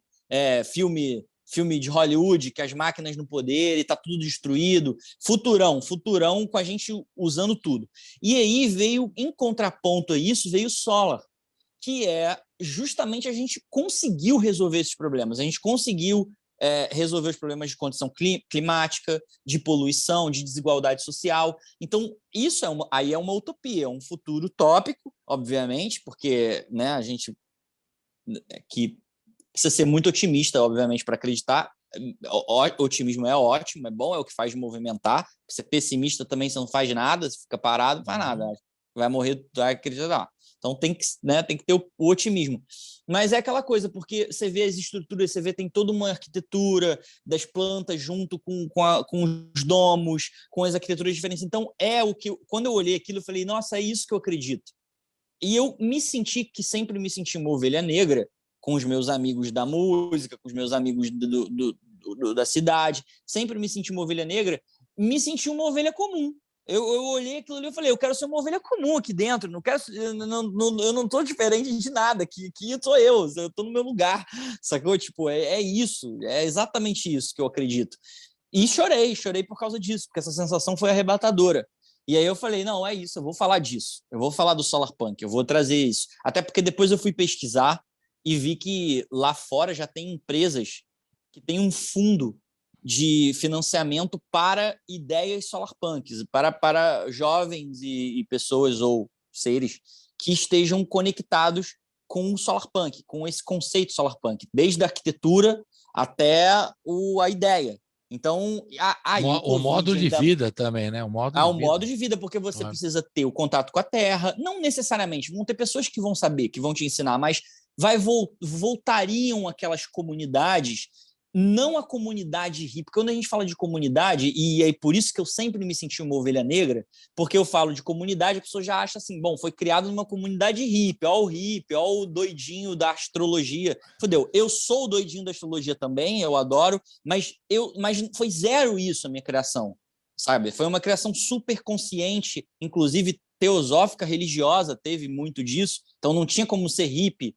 filme de Hollywood, que as máquinas no poder e tá tudo destruído. Futurão com a gente usando tudo. E aí veio, em contraponto a isso, veio o Solar, que é justamente a gente conseguiu resolver esses problemas. A gente conseguiu resolver os problemas de condição climática, de poluição, de desigualdade social. Então, isso aí é uma utopia, é um futuro utópico, obviamente, porque, né, a gente que precisa ser muito otimista, obviamente, para acreditar. O otimismo é ótimo, é bom, é o que faz movimentar. Ser pessimista também, você não faz nada, você fica parado, não faz nada. Vai morrer, vai acreditar. Então tem que ter o otimismo. Mas é aquela coisa, porque você vê as estruturas, tem toda uma arquitetura das plantas junto com os domos, com as arquiteturas diferentes. Então quando eu olhei aquilo, eu falei, nossa, é isso que eu acredito. E eu sempre me senti uma ovelha negra com os meus amigos da música, com os meus amigos da cidade, sempre me senti uma ovelha negra, me senti uma ovelha comum. Eu olhei aquilo ali e falei, eu quero ser uma ovelha comum aqui dentro, eu não estou diferente de nada, aqui sou eu estou no meu lugar, sacou? Tipo, é isso, é exatamente isso que eu acredito. E chorei por causa disso, porque essa sensação foi arrebatadora. E aí eu falei, não, é isso, eu vou falar disso, eu vou falar do Solar Punk, eu vou trazer isso. Até porque depois eu fui pesquisar e vi que lá fora já tem empresas que têm um fundo de financiamento para ideias solarpunks, para jovens e pessoas ou seres que estejam conectados com o solarpunk, com esse conceito solarpunk, desde a arquitetura até a ideia. Então, o modo de vida também, né? O modo de vida, porque você precisa ter o contato com a terra, não necessariamente, vão ter pessoas que vão saber, que vão te ensinar, mas voltariam aquelas comunidades, não a comunidade hippie. Quando a gente fala de comunidade, e é por isso que eu sempre me senti uma ovelha negra, porque eu falo de comunidade, a pessoa já acha assim, bom, foi criado numa comunidade hippie, ó o doidinho da astrologia. Fudeu, eu sou o doidinho da astrologia também, eu adoro, mas foi zero isso a minha criação, sabe? Foi uma criação super consciente, inclusive teosófica, religiosa, teve muito disso, então não tinha como ser hippie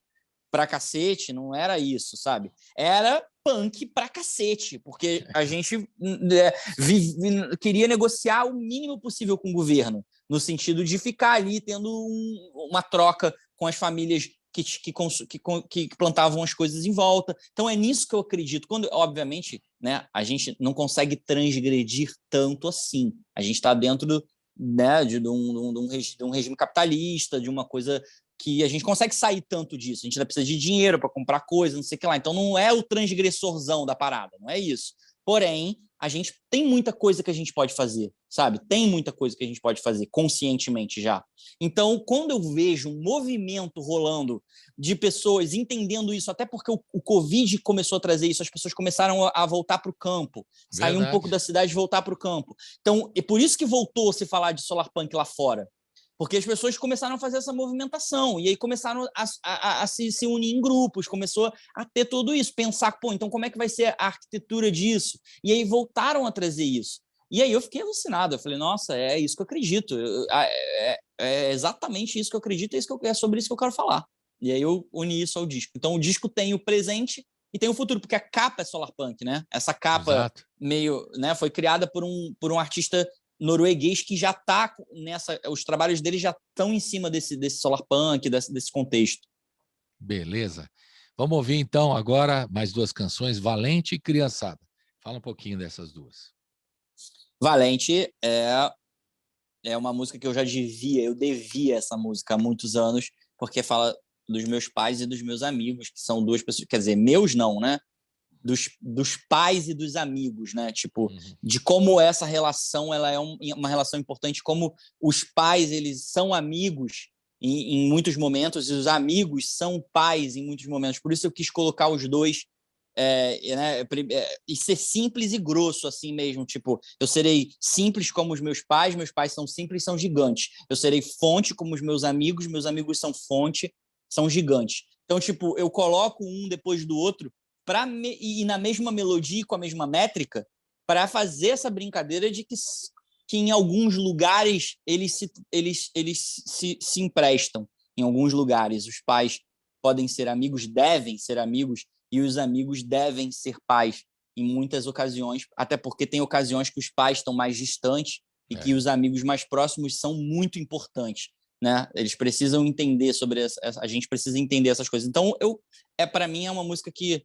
pra cacete, não era isso, sabe? Era punk pra cacete, porque a gente queria negociar o mínimo possível com o governo, no sentido de ficar ali tendo uma troca com as famílias que plantavam as coisas em volta. Então é nisso que eu acredito. Quando, obviamente, né, a gente não consegue transgredir tanto assim. A gente está dentro de um regime capitalista, de uma coisa que a gente consegue sair tanto disso. A gente ainda precisa de dinheiro para comprar coisa, não sei o que lá. Então não é o transgressorzão da parada, não é isso. Porém, a gente tem muita coisa que a gente pode fazer, sabe? Tem muita coisa que a gente pode fazer conscientemente já. Então, quando eu vejo um movimento rolando de pessoas entendendo isso, até porque o Covid começou a trazer isso, as pessoas começaram a voltar para o campo, sair um pouco da cidade e voltar para o campo. Então, é por isso que voltou a se falar de solarpunk lá fora. Porque as pessoas começaram a fazer essa movimentação e aí começaram a se unir em grupos, começou a ter tudo isso, pensar, pô, então como é que vai ser a arquitetura disso? E aí voltaram a trazer isso. E aí eu fiquei alucinado, eu falei, nossa, é isso que eu acredito, é exatamente isso que eu acredito, é sobre isso que eu quero falar. E aí eu uni isso ao disco. Então o disco tem o presente e tem o futuro, porque a capa é solarpunk, né? Essa capa Exato. Meio, né, foi criada por um artista norueguês que já está nessa... Os trabalhos dele já estão em cima desse solarpunk, desse contexto. Beleza. Vamos ouvir, então, agora mais duas canções, Valente e Criançada. Fala um pouquinho dessas duas. Valente é uma música que eu devia essa música há muitos anos, porque fala dos meus pais e dos meus amigos, que são duas pessoas... Quer dizer, meus não, né? Dos pais e dos amigos, né? Tipo, de como essa relação ela é uma relação importante, como os pais eles são amigos em muitos momentos e os amigos são pais em muitos momentos. Por isso eu quis colocar os dois e ser simples e grosso assim mesmo. Tipo, eu serei simples como os meus pais são simples, são gigantes. Eu serei fonte como os meus amigos são fonte, são gigantes. Então, tipo, eu coloco um depois do outro e na mesma melodia, com a mesma métrica, para fazer essa brincadeira de que em alguns lugares eles se emprestam. Em alguns lugares, os pais podem ser amigos, devem ser amigos, e os amigos devem ser pais em muitas ocasiões, até porque tem ocasiões que os pais estão mais distantes e que os amigos mais próximos são muito importantes. Né? Eles precisam entender a gente precisa entender essas coisas. Então, para mim, é uma música que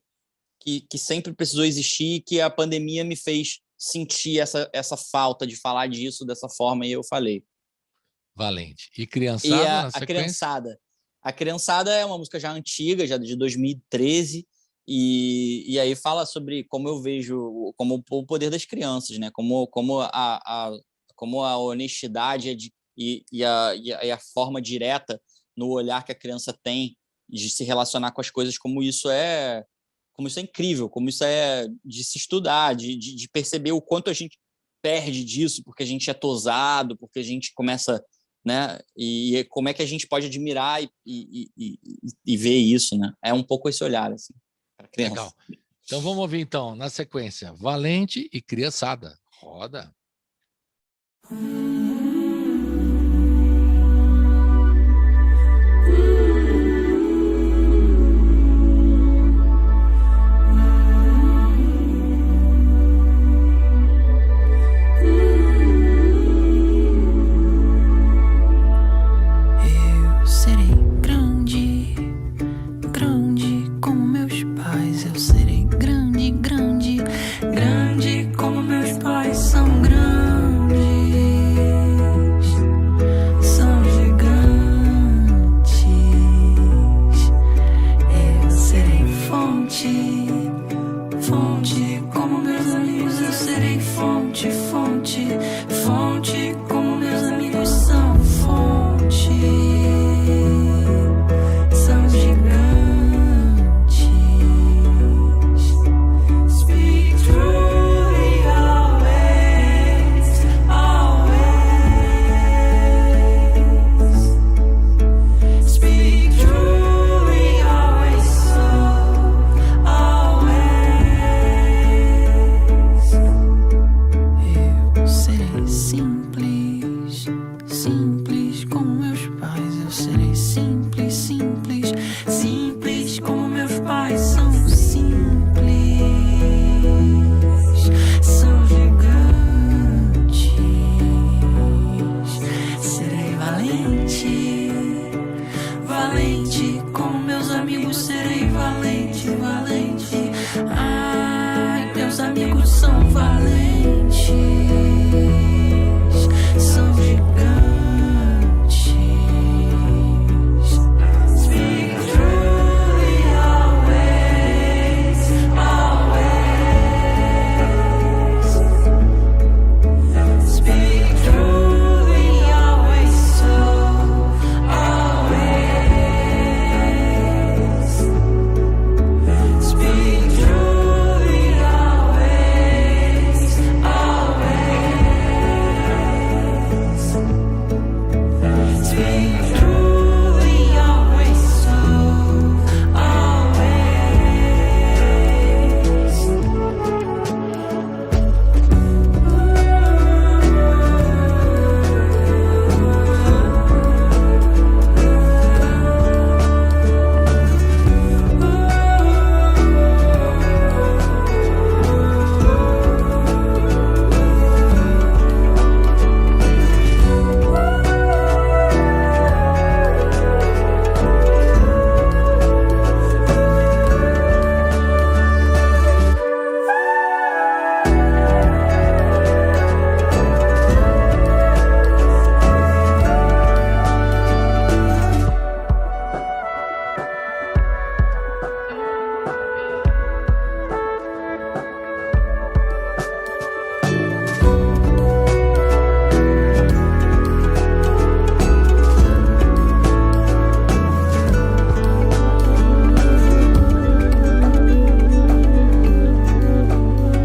sempre precisou existir, que a pandemia me fez sentir essa falta de falar disso dessa forma, e eu falei. Valente. E Criançada, A Criançada é uma música já antiga, já de 2013, e aí fala sobre como eu vejo como o poder das crianças, né? Como a honestidade e a forma direta no olhar que a criança tem de se relacionar com as coisas, como isso é incrível, como isso é de se estudar, de perceber o quanto a gente perde disso, porque a gente é tosado, porque a gente começa, né? E como é que a gente pode admirar e ver isso, né? É um pouco esse olhar, assim, para criança. Legal. Então vamos ouvir então, na sequência, Valente e Criançada. Roda. Eu serei grande, grande como meus pais. Eu serei grande, grande, grande como meus pais são grandes. São gigantes. Eu serei fonte, fonte como meus amigos. Eu serei fonte, fonte, fonte como meus amigos são fonte. São gigantes. Speak truly always, always. Speak truly always, so always. Eu serei simples, simples como meus pais. Eu serei simples, simples, simples como meus pais são simples. São gigantes. Serei valente, valente como meus amigos. Serei valente, valente. Ai, meus amigos são valentes. São gigantes. Speak truly always, always. Speak truly always, so always. Speak truly always, always. Speak truly always, so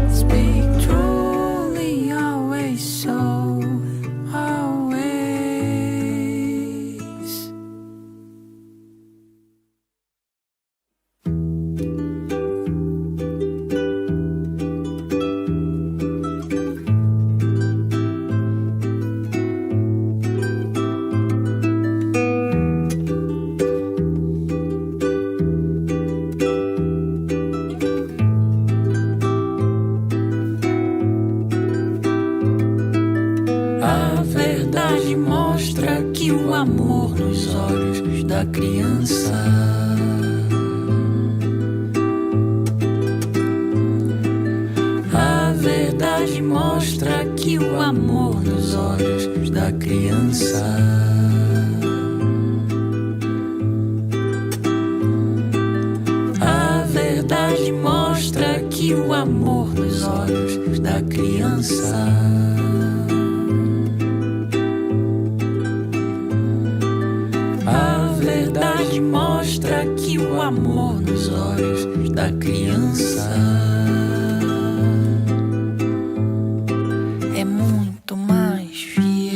speak truly always, so always. A verdade mostra que o amor nos olhos da criança a verdade mostra que o amor nos olhos da criança a verdade mostra que o amor nos olhos da criança a verdade mostra que o amor nos olhos da criança é muito mais fiel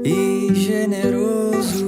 e generoso.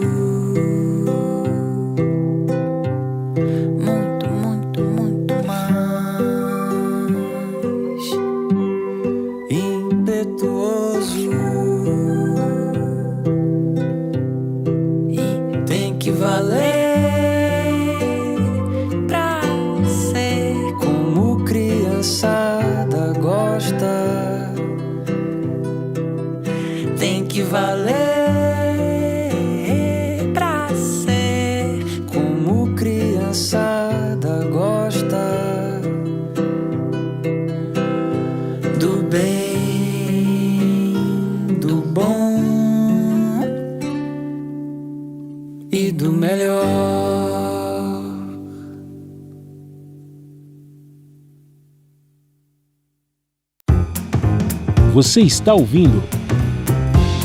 Você está ouvindo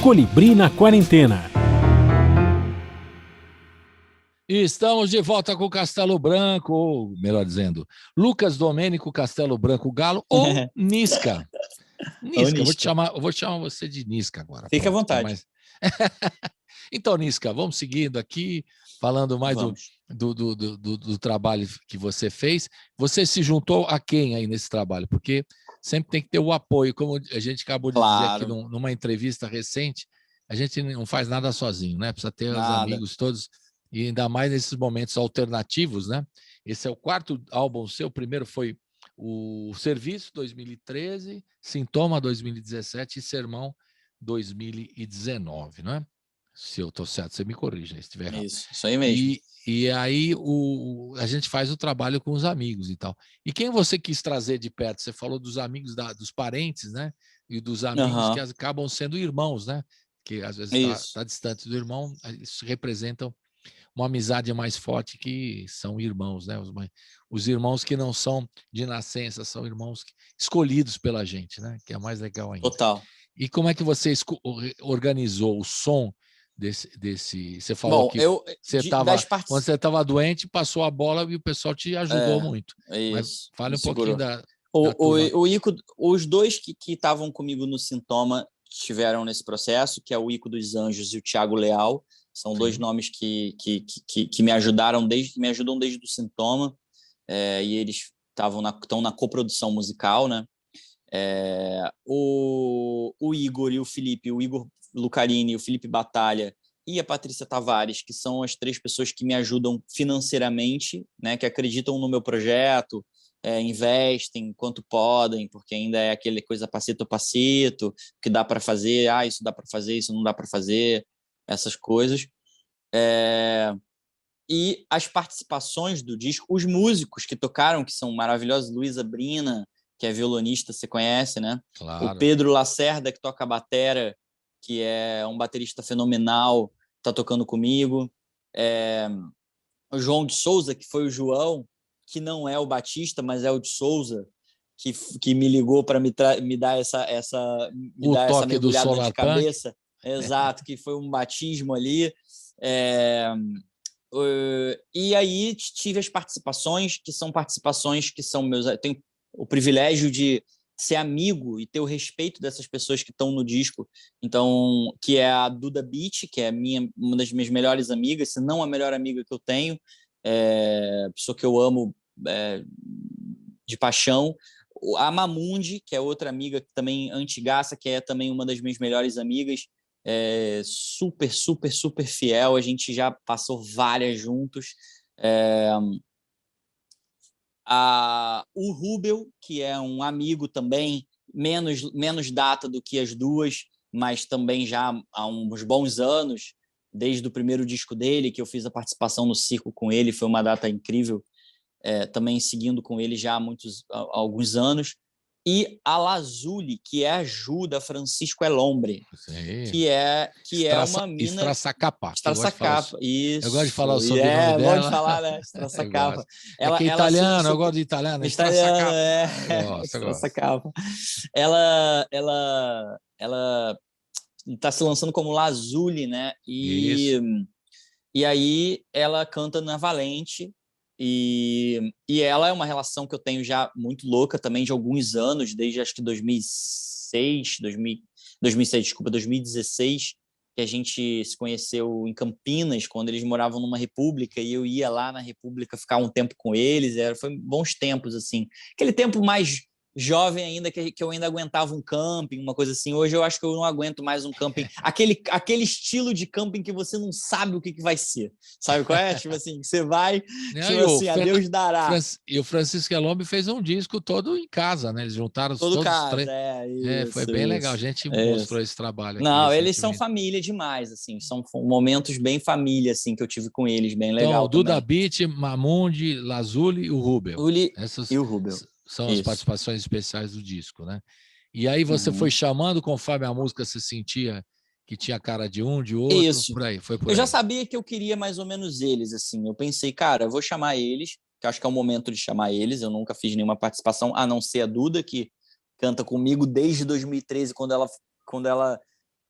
Colibri na Quarentena. E estamos de volta com o Castelo Branco, ou melhor dizendo, Lucas Domênico Castelo Branco Galo, ou Nisca. Nisca, eu vou te chamar você de Nisca agora. Fica à vontade. Então, Nisca, vamos seguindo aqui, falando mais do trabalho que você fez. Você se juntou a quem aí nesse trabalho? Porque sempre tem que ter o apoio, como a gente acabou de dizer aqui numa entrevista recente, a gente não faz nada sozinho, né? Precisa ter os amigos todos, e ainda mais nesses momentos alternativos, né? Esse é o 4º álbum seu, o primeiro foi o Serviço, 2013, Sintoma, 2017 e Sermão, 2019, né? Se eu estou certo, você me corrija se estiver errado. Isso aí mesmo. E aí a gente faz o trabalho com os amigos e tal. E quem você quis trazer de perto? Você falou dos amigos, dos parentes, né? E dos amigos que acabam sendo irmãos, né? Que às vezes está distante do irmão, isso representam uma amizade mais forte, que são irmãos, né? Os irmãos que não são de nascença, são irmãos escolhidos pela gente, né? Que é mais legal ainda. Total. E como é que você organizou o som desse... Você falou que quando você estava doente, passou a bola e o pessoal te ajudou muito. Isso. Mas fale um pouquinho da o Ico, os dois que estavam comigo no Sintoma estiveram nesse processo, que é o Ico dos Anjos e o Thiago Leal. São dois nomes que me ajudam desde o Sintoma, e eles estão na coprodução musical, né? O Igor e o Felipe, o Igor Lucarini, o Felipe Batalha e a Patrícia Tavares, que são as 3 pessoas que me ajudam financeiramente, né? Que acreditam no meu projeto, investem quanto podem, porque ainda é aquele coisa passito a passito, que dá para fazer, isso dá para fazer, isso não dá para fazer, essas coisas. E as participações do disco, os músicos que tocaram, que são maravilhosos, Luísa Brina, que é violonista, você conhece, né? Claro. O Pedro Lacerda, que toca batera, que é um baterista fenomenal, está tocando comigo. O João de Souza, que foi o João, que não é o Batista, mas é o de Souza, que me ligou para me dar essa mergulhada de cabeça. Exato, que foi um batismo ali. E aí tive as participações, que são meus... Eu tenho o privilégio de ser amigo e ter o respeito dessas pessoas que estão no disco. Então, que é a Duda Beat, que é uma das minhas melhores amigas, se não a melhor amiga que eu tenho, pessoa que eu amo de paixão. A Mamundi, que é outra amiga que também antigaça, que é também uma das minhas melhores amigas, super, super, super fiel. A gente já passou várias juntos. O Rubel, que é um amigo também, menos data do que as duas, mas também já há uns bons anos, desde o primeiro disco dele, que eu fiz a participação no circo com ele, foi uma data incrível, também seguindo com ele já há alguns anos. E a Lazuli, que é a Ju da Francisco Elombre, que é uma mina... Estraçacapa. Isso. Eu gosto de falar o sobrenome dela. É bom de falar, né? Estraçacapa. Ela é italiano, eu gosto de italiano. Estraçacapa. Estraçacapa. Ela está se lançando como Lazuli, né? E aí ela canta na Valente. E ela é uma relação que eu tenho já muito louca também, de alguns anos, desde acho que 2016, que a gente se conheceu em Campinas, quando eles moravam numa república, e eu ia lá na república ficar um tempo com eles. Foi bons tempos, assim. Aquele tempo mais jovem ainda, que eu ainda aguentava um camping, uma coisa assim. Hoje eu acho que eu não aguento mais um camping. Aquele estilo de camping que você não sabe o que vai ser. Sabe qual é? Tipo assim, você vai, assim, a Deus dará. E o Francisco Elombe fez um disco todo em casa, né? Eles juntaram todos os 3. Foi bem legal. A gente mostrou esse trabalho aqui. Não, eles são família demais, assim. São momentos bem família, assim, que eu tive com eles, bem legal. Então, o Duda Beat, Mamundi, Lazuli e o Rubel. E o Rubel. São as participações especiais do disco, né? E aí você foi chamando, conforme a música você sentia que tinha cara de um, de outro, Isso. Por aí. Eu já sabia que eu queria mais ou menos eles, assim. Eu pensei, cara, eu vou chamar eles, que acho que é o momento de chamar eles. Eu nunca fiz nenhuma participação, a não ser a Duda, que canta comigo desde 2013, quando ela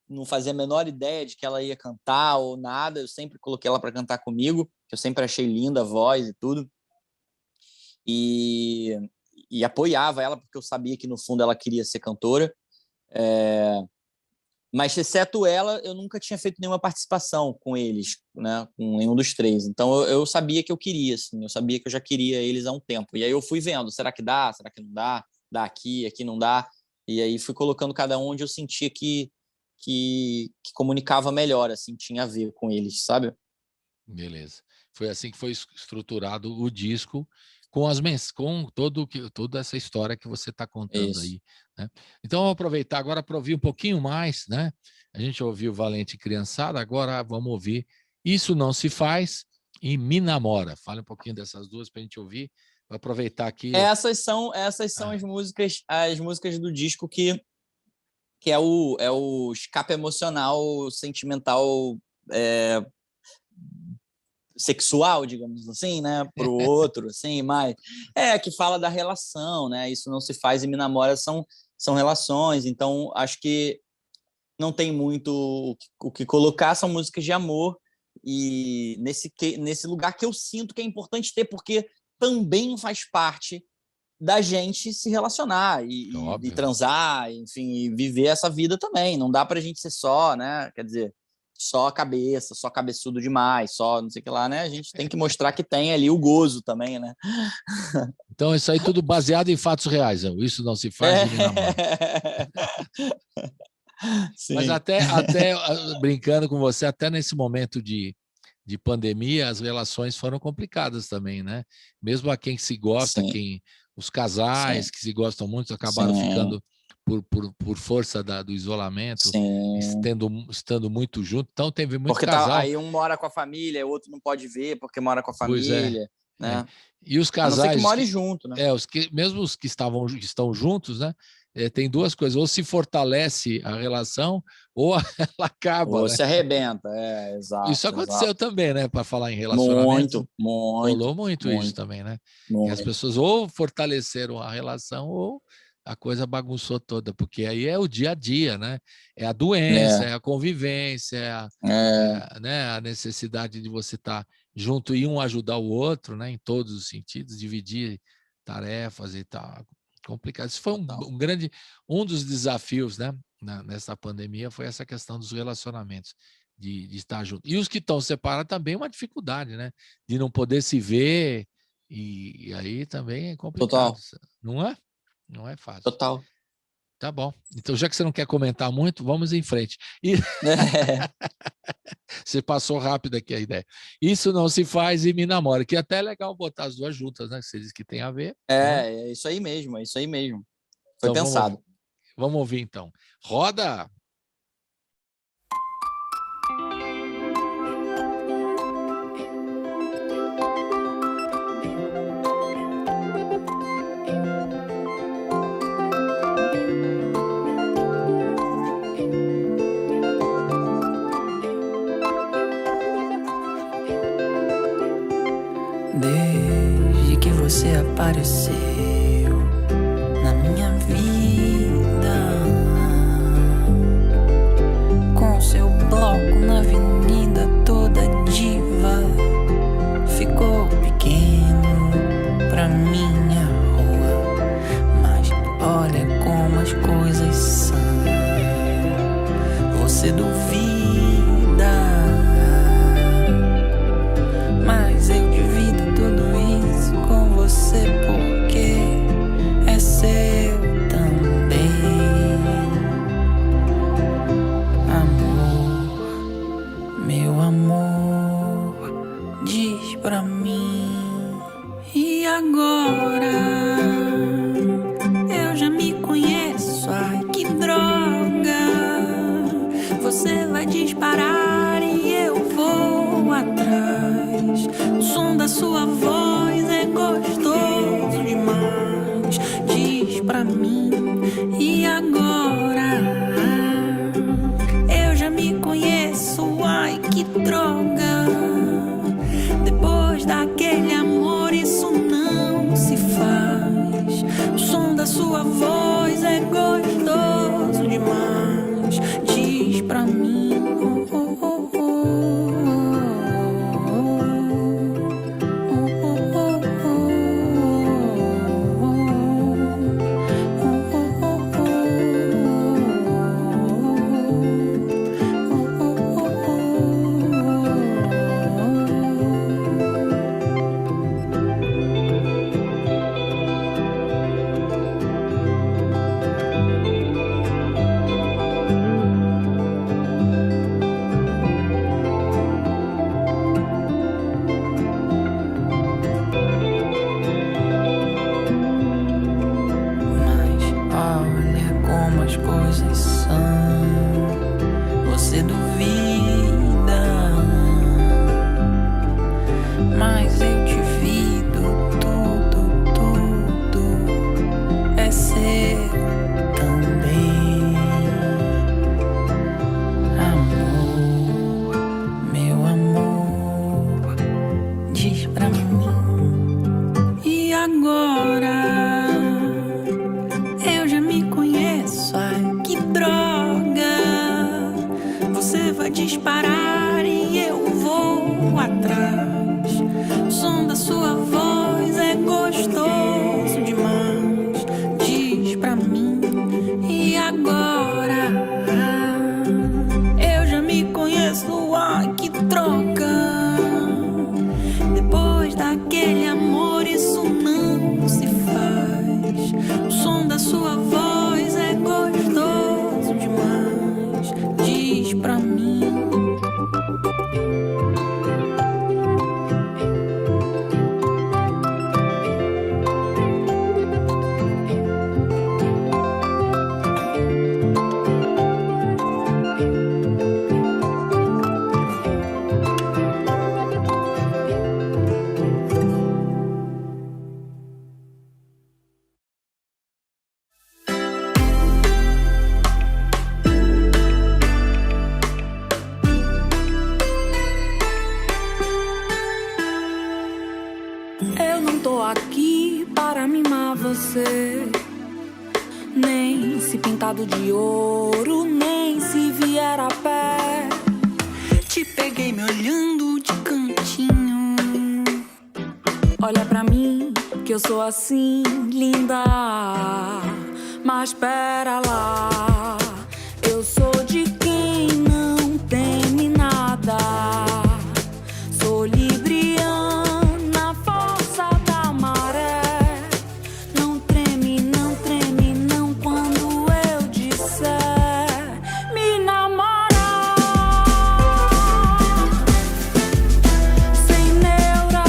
não fazia a menor ideia de que ela ia cantar ou nada. Eu sempre coloquei ela para cantar comigo, que eu sempre achei linda a voz e tudo. E apoiava ela, porque eu sabia que no fundo ela queria ser cantora. Mas, exceto ela, eu nunca tinha feito nenhuma participação com eles, né? Com nenhum dos três. Então, eu sabia que eu queria, assim, eu sabia que eu já queria eles há um tempo. E aí eu fui vendo, será que dá? Será que não dá? Dá aqui não dá. E aí fui colocando cada um onde eu sentia que comunicava melhor, assim, tinha a ver com eles, sabe? Beleza. Foi assim que foi estruturado o disco, com toda essa história que você está contando. Isso. Aí, né? Então, vamos aproveitar agora para ouvir um pouquinho mais, né? A gente ouviu Valente Criançada, agora vamos ouvir Isso Não Se Faz e Me Namora. Fale um pouquinho dessas duas para a gente ouvir, para aproveitar aqui. Essas são as músicas do disco que é o escape emocional, sentimental, sexual, digamos assim, né, pro outro, assim, mas que fala da relação, né? Isso Não Se Faz e Me Namora são relações. Então acho que não tem muito o que colocar, são músicas de amor, e nesse lugar que eu sinto que é importante ter, porque também faz parte da gente se relacionar e transar, enfim, e viver essa vida também. Não dá pra gente ser só, né, quer dizer, só cabeça, só cabeçudo demais, só não sei o que lá, né? A gente tem que mostrar que tem ali o gozo também, né? Então, isso aí tudo baseado em fatos reais. Isso não se faz e me namora. Mas até brincando com você, até nesse momento de pandemia, as relações foram complicadas também, né? Mesmo a quem se gosta, os casais que se gostam muito acabaram ficando por força do isolamento, estando muito junto. Então teve muito casal. Aí um mora com a família, o outro não pode ver porque mora com a família, né? E os casais, a não ser que morem junto, né? Mesmo os que estão juntos, né? Tem duas coisas: ou se fortalece a relação, ou ela acaba, ou né? se arrebenta, exato. Isso aconteceu também, né? Para falar em relacionamento, muito. Rolou muito isso também, né? E as pessoas ou fortaleceram a relação ou a coisa bagunçou toda, porque aí é o dia a dia, né? É a doença, é a convivência, né? A necessidade de você estar junto e um ajudar o outro, né? Em todos os sentidos, dividir tarefas e tal. Complicado. Isso foi um dos desafios, né? Nessa pandemia foi essa questão dos relacionamentos, de estar junto. E os que estão separados também é uma dificuldade, né? De não poder se ver, e aí também é complicado. Total. Não é? Não é fácil. Total. Tá bom. Então, já que você não quer comentar muito, vamos em frente. Você passou rápido aqui a ideia. Isso Não Se Faz e Me Namora, que até é legal botar as duas juntas, né? Você diz que tem a ver. É isso aí mesmo, Foi então, pensado. Vamos ouvir, então. Roda! Desde que você apareceu na minha vida, com seu bloco na avenida toda diva, ficou pequeno pra minha rua. Mas olha como as coisas são. Você duvida, mas eu divido tudo isso com você porque é seu também. Amor, meu amor, diz pra mim. E agora? Eu já me conheço, ai que droga. Você vai disparar e eu vou atrás. O som da sua voz é gostoso demais. Diz pra mim, e agora? Eu já me conheço, ai que droga. Depois daquele amor isso não se faz. agora eu já me conheço, ai que droga. Você vai disparar e eu vou atrás. O som da sua voz é gostoso demais. Diz pra mim, e agora? Eu já me conheço, ai que droga. Depois daquele amor isso não se faz. O som da sua voz é gostoso demais. Diz pra mim. Eu não tô aqui para mimar você, nem se pintado de ouro, nem se vier a pé. Te peguei me olhando de cantinho. Olha pra mim, que eu sou assim, linda. Mas pera lá, eu sou de quem não teme nada. Sou libriana, força da maré. Não treme, não treme, não quando eu disser me namorar. Sem neura,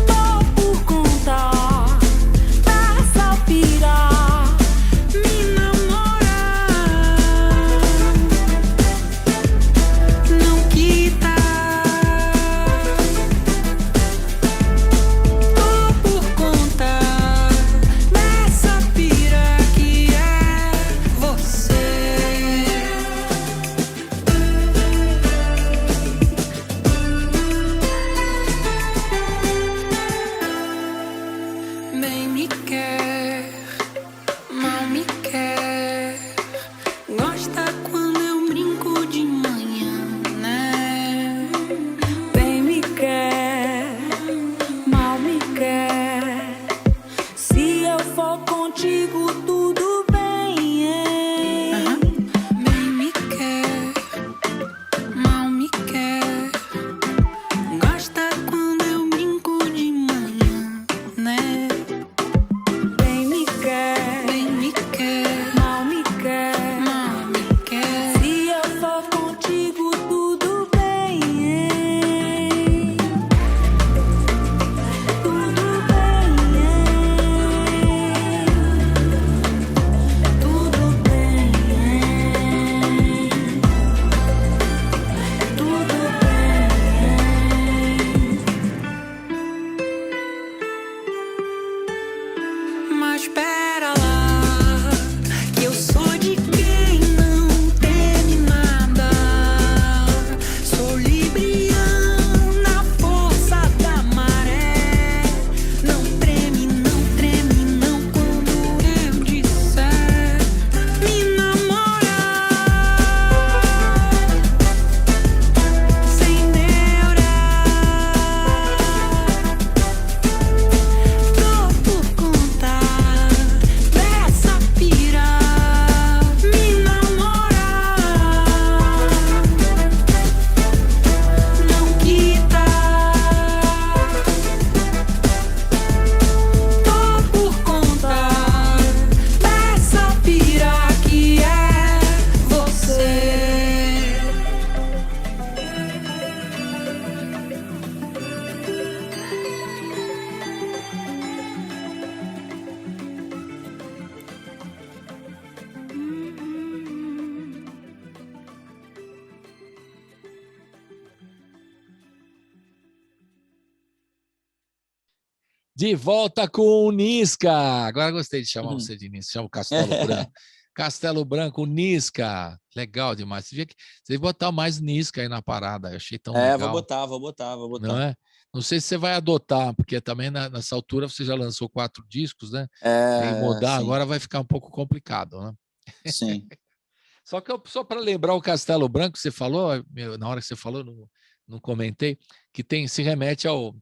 tô por conta dessa pira. Me namorar, não quita. Tô por conta dessa pira que é você. Bem me quer, mal me quer. Gosta quando eu brinco de manhã, né? Bem me quer, mal me quer. Se eu for contigo, tudo bem, hein? Bem me quer, mal me quer. Gosta quando eu brinco de manhã, né? Bem me quer, mal me quer, mal me quer. Se eu for contigo, tudo bem, hein? Tudo bem, hein? Tudo bem, hein? Tudo bem. Mas espera lá, que eu sou de quem não teme nada. Sou libriana, força da maré. Não treme, não quando eu disser me namorar. Sem neura, tô por conta dessa pira. Me namorar, não quita. Tô por conta dessa pira que é você. De volta com o Nisca. Agora gostei de chamar você de Nisca. Chama o Castelo Branco. Castelo Branco, Nisca. Legal demais. Você devia botar mais Niska aí na parada. Eu achei tão legal. Vou botar. Não é? Não sei se você vai adotar, porque também nessa altura você já lançou 4 discos, né? E mudar sim. agora vai ficar um pouco complicado, né? Sim. Só para lembrar o Castelo Branco, você falou, na hora que você falou, não comentei, que se remete ao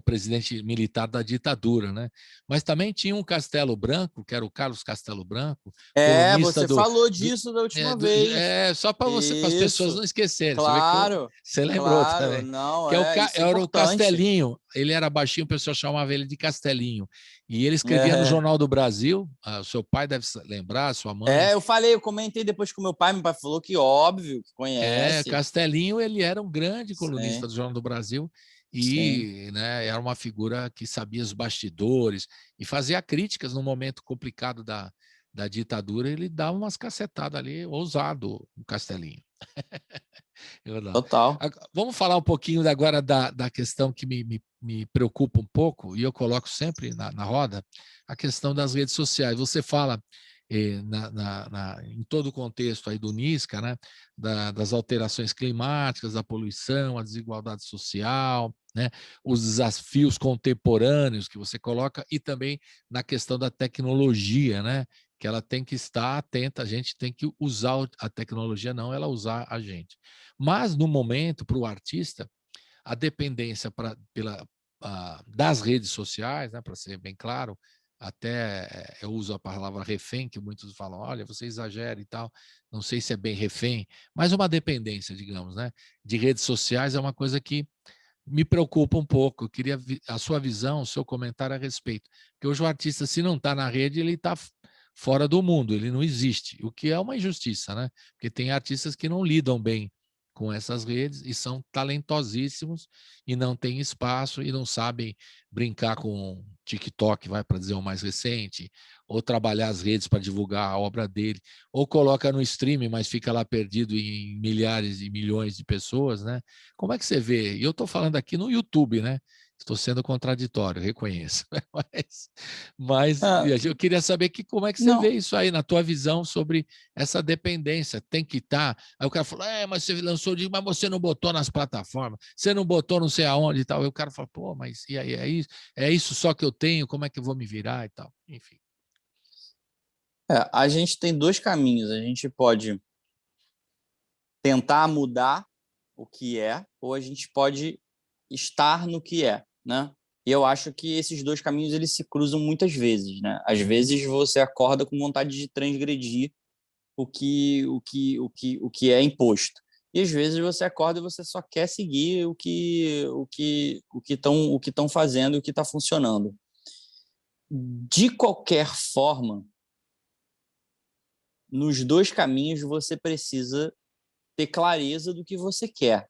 presidente militar da ditadura, né? Mas também tinha um Castelo Branco, que era o Carlos Castelo Branco, colunista você falou disso da última vez. só para as pessoas não esquecerem. Claro. Você lembrou também. Não, que isso era o importante. Castelinho, ele era baixinho, o pessoal chamava ele de Castelinho. E ele escrevia no Jornal do Brasil, o seu pai deve lembrar, sua mãe. Eu comentei depois com meu pai falou que óbvio, que conhece. Castelinho, ele era um grande colunista do Jornal do Brasil, e né, era uma figura que sabia os bastidores e fazia críticas no momento complicado da ditadura. Ele dava umas cacetadas ali, ousado, o Castelinho. Total. Vamos falar um pouquinho agora da questão que me preocupa um pouco, e eu coloco sempre na roda, a questão das redes sociais. Você fala em todo o contexto aí do Niska, né, das alterações climáticas, da poluição, a desigualdade social, né, os desafios contemporâneos que você coloca, e também na questão da tecnologia, né, que ela tem que estar atenta, a gente tem que usar a tecnologia, não ela usar a gente. Mas, no momento, para o artista, a dependência das redes sociais, né, para ser bem claro, até eu uso a palavra refém, que muitos falam, olha, você exagera e tal, não sei se é bem refém, mas uma dependência, digamos, né, de redes sociais é uma coisa que me preocupa um pouco. Eu queria a sua visão, o seu comentário a respeito. Porque hoje o artista, se não está na rede, ele está fora do mundo, ele não existe, o que é uma injustiça, né? Porque tem artistas que não lidam bem com essas redes e são talentosíssimos e não têm espaço e não sabem brincar com TikTok, vai para dizer o mais recente, ou trabalhar as redes para divulgar a obra dele, ou coloca no streaming, mas fica lá perdido em milhares e milhões de pessoas, né? Como é que você vê? E eu estou falando aqui no YouTube, né? Estou sendo contraditório, reconheço. Mas eu queria saber como é que você vê isso aí, na tua visão sobre essa dependência. Tem que estar. Aí o cara falou, mas você lançou o disco, mas você não botou nas plataformas, você não botou não sei aonde e tal. Aí o cara fala, pô, mas e aí, é isso só que eu tenho, como é que eu vou me virar e tal? Enfim. A gente tem 2 caminhos. A gente pode tentar mudar o que é, ou a gente pode estar no que é, né? E eu acho que esses 2 caminhos eles se cruzam muitas vezes, né? Às vezes você acorda com vontade de transgredir o que é imposto, e às vezes você acorda e você só quer seguir o que estão fazendo, o que está funcionando. De qualquer forma, nos 2 caminhos você precisa ter clareza do que você quer.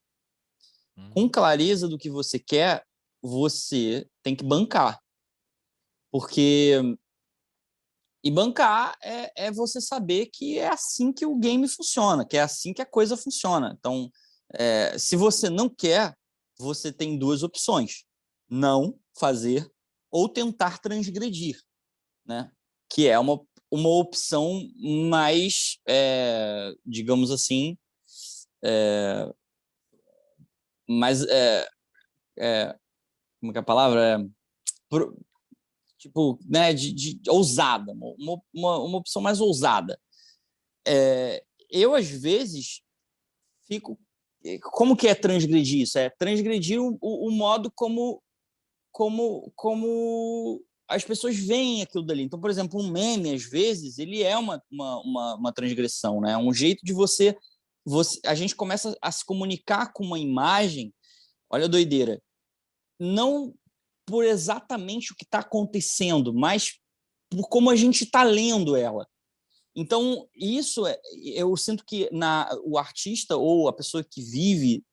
Com clareza do que você quer, você tem que bancar. E bancar é você saber que é assim que o game funciona, que é assim que a coisa funciona. Então, se você não quer, você tem 2 opções: não fazer ou tentar transgredir, né? Que é uma opção mais, digamos assim, mais como é que é a palavra? Tipo, né, de ousada, uma opção mais ousada. Eu, às vezes, fico... Como que é transgredir isso? É transgredir o modo como as pessoas veem aquilo dali. Então, por exemplo, um meme, às vezes, ele é uma transgressão, né? Um jeito de você... A gente começa a se comunicar com uma imagem, olha a doideira, não por exatamente o que está acontecendo, mas por como a gente está lendo ela. Então, isso eu sinto que o artista ou a pessoa que vive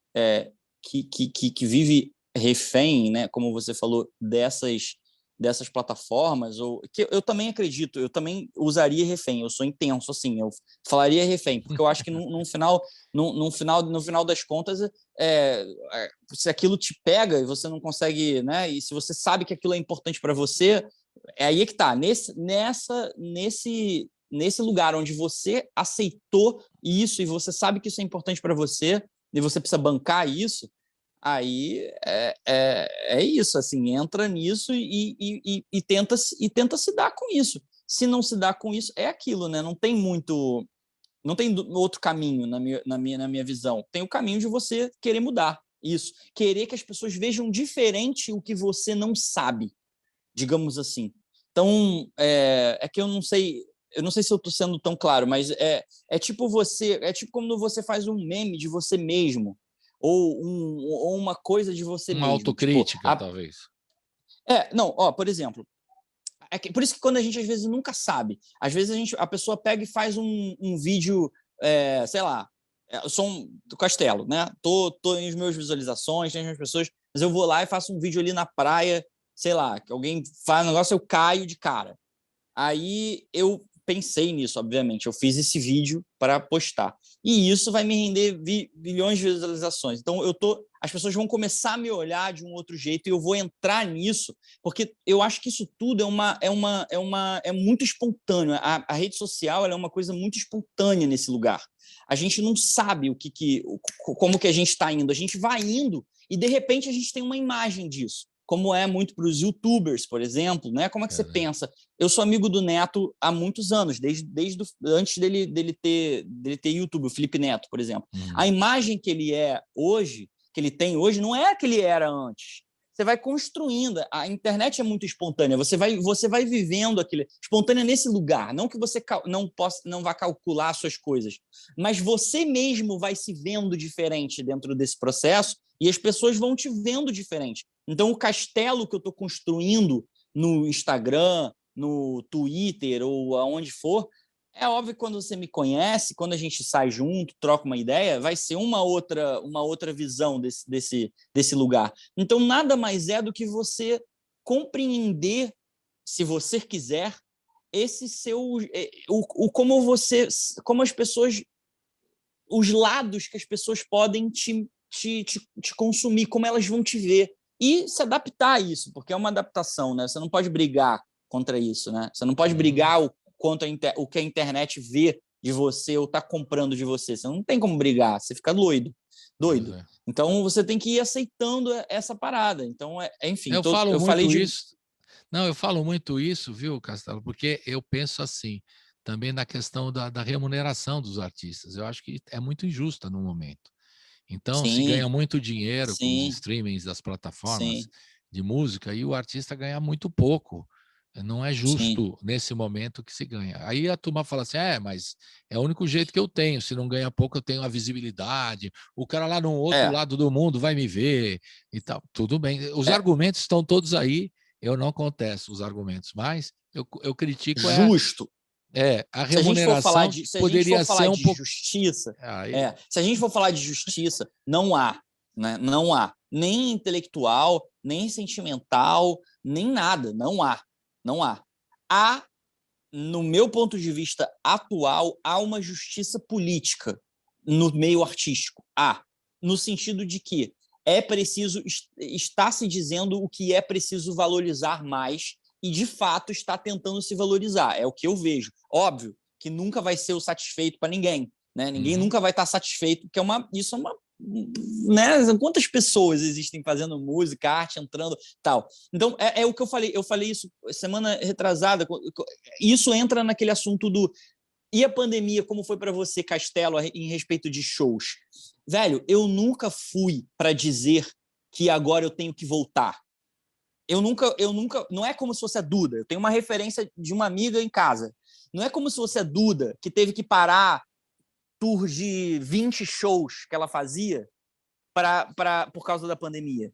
que vive refém, né, como você falou, dessas plataformas, ou que eu também acredito, eu também usaria refém, eu sou intenso, assim, eu falaria refém, porque eu acho que no final das contas, se aquilo te pega e você não consegue, né, e se você sabe que aquilo é importante para você, é aí que tá, nesse lugar onde você aceitou isso e você sabe que isso é importante para você e você precisa bancar isso, aí é isso, assim, entra nisso e tenta se dar com isso. Se não se dá com isso, é aquilo, né? Não tem outro caminho na minha visão. Tem o caminho de você querer mudar isso, querer que as pessoas vejam diferente o que você não sabe, digamos assim. Então, é que eu não sei se eu estou sendo tão claro, mas é tipo quando você faz um meme de você mesmo, ou uma coisa de você mesmo. Uma autocrítica, tipo, talvez. Não, por exemplo, por isso que quando a gente às vezes nunca sabe, às vezes a pessoa pega e faz um vídeo, sei lá, eu sou do Castelo, né? Tô em as minhas visualizações, tem as minhas pessoas, mas eu vou lá e faço um vídeo ali na praia, sei lá, que alguém faz um negócio, eu caio de cara. Aí eu pensei nisso, obviamente, eu fiz esse vídeo para postar. E isso vai me render bilhões de visualizações. Então as pessoas vão começar a me olhar de um outro jeito e eu vou entrar nisso, porque eu acho que isso tudo é muito espontâneo. A rede social ela é uma coisa muito espontânea nesse lugar. A gente não sabe como que a gente está indo. A gente vai indo e, de repente, a gente tem uma imagem disso. Como é muito para os youtubers, por exemplo, né? Como é que você pensa? Eu sou amigo do Neto há muitos anos, desde antes dele ter YouTube, o Felipe Neto, por exemplo. A imagem que ele tem hoje, não é a que ele era antes. Você vai construindo. A internet é muito espontânea. Você vai vivendo aquilo espontânea nesse lugar. Não que você não vá calcular suas coisas, mas você mesmo vai se vendo diferente dentro desse processo e as pessoas vão te vendo diferente. Então, o castelo que eu estou construindo no Instagram, no Twitter ou aonde for, é óbvio que quando você me conhece, quando a gente sai junto, troca uma ideia, vai ser uma outra visão desse lugar. Então, nada mais é do que você compreender, se você quiser, esse seu... como as pessoas... Os lados que as pessoas podem te consumir, como elas vão te ver. E se adaptar a isso, porque é uma adaptação, né? Você não pode brigar contra isso, né? Você não pode brigar contra o que a internet vê de você ou está comprando de você. Você não tem como brigar, você fica doido. Então, você tem que ir aceitando essa parada. Então, enfim, eu falei isso. Não, eu falo muito isso, viu, Castelo? Porque eu penso assim, também na questão da remuneração dos artistas. Eu acho que é muito injusta no momento. Então, se ganha muito dinheiro com os streamings das plataformas de música e o artista ganha muito pouco. Não é justo nesse momento que se ganha. Aí a turma fala assim, mas é o único jeito que eu tenho. Se não ganha pouco, eu tenho a visibilidade. O cara lá no outro lado do mundo vai me ver e tal. Tudo bem. Os argumentos estão todos aí. Eu não contesto os argumentos, mas eu critico... Justo. A remuneração poderia ser um pouco... Justiça, se a gente for falar de justiça, não há, né? Não há. Nem intelectual, nem sentimental, nem nada. Não há. No meu ponto de vista atual, há uma justiça política no meio artístico. No sentido de que é preciso... Está se dizendo o que é preciso valorizar mais e, de fato, está tentando se valorizar. É o que eu vejo. Óbvio que nunca vai ser o satisfeito para ninguém, né? Ninguém nunca vai estar satisfeito, porque isso é uma... Né? Quantas pessoas existem fazendo música, arte, entrando, tal. Então, é o que eu falei. Eu falei isso semana retrasada. Isso entra naquele assunto do... E a pandemia, como foi para você, Castelo, em respeito de shows? Velho, eu nunca fui para dizer que agora eu tenho que voltar. Eu nunca, não é como se fosse a Duda. Eu tenho uma referência de uma amiga em casa. Não é como se fosse a Duda, que teve que parar tour de 20 shows que ela fazia por causa da pandemia.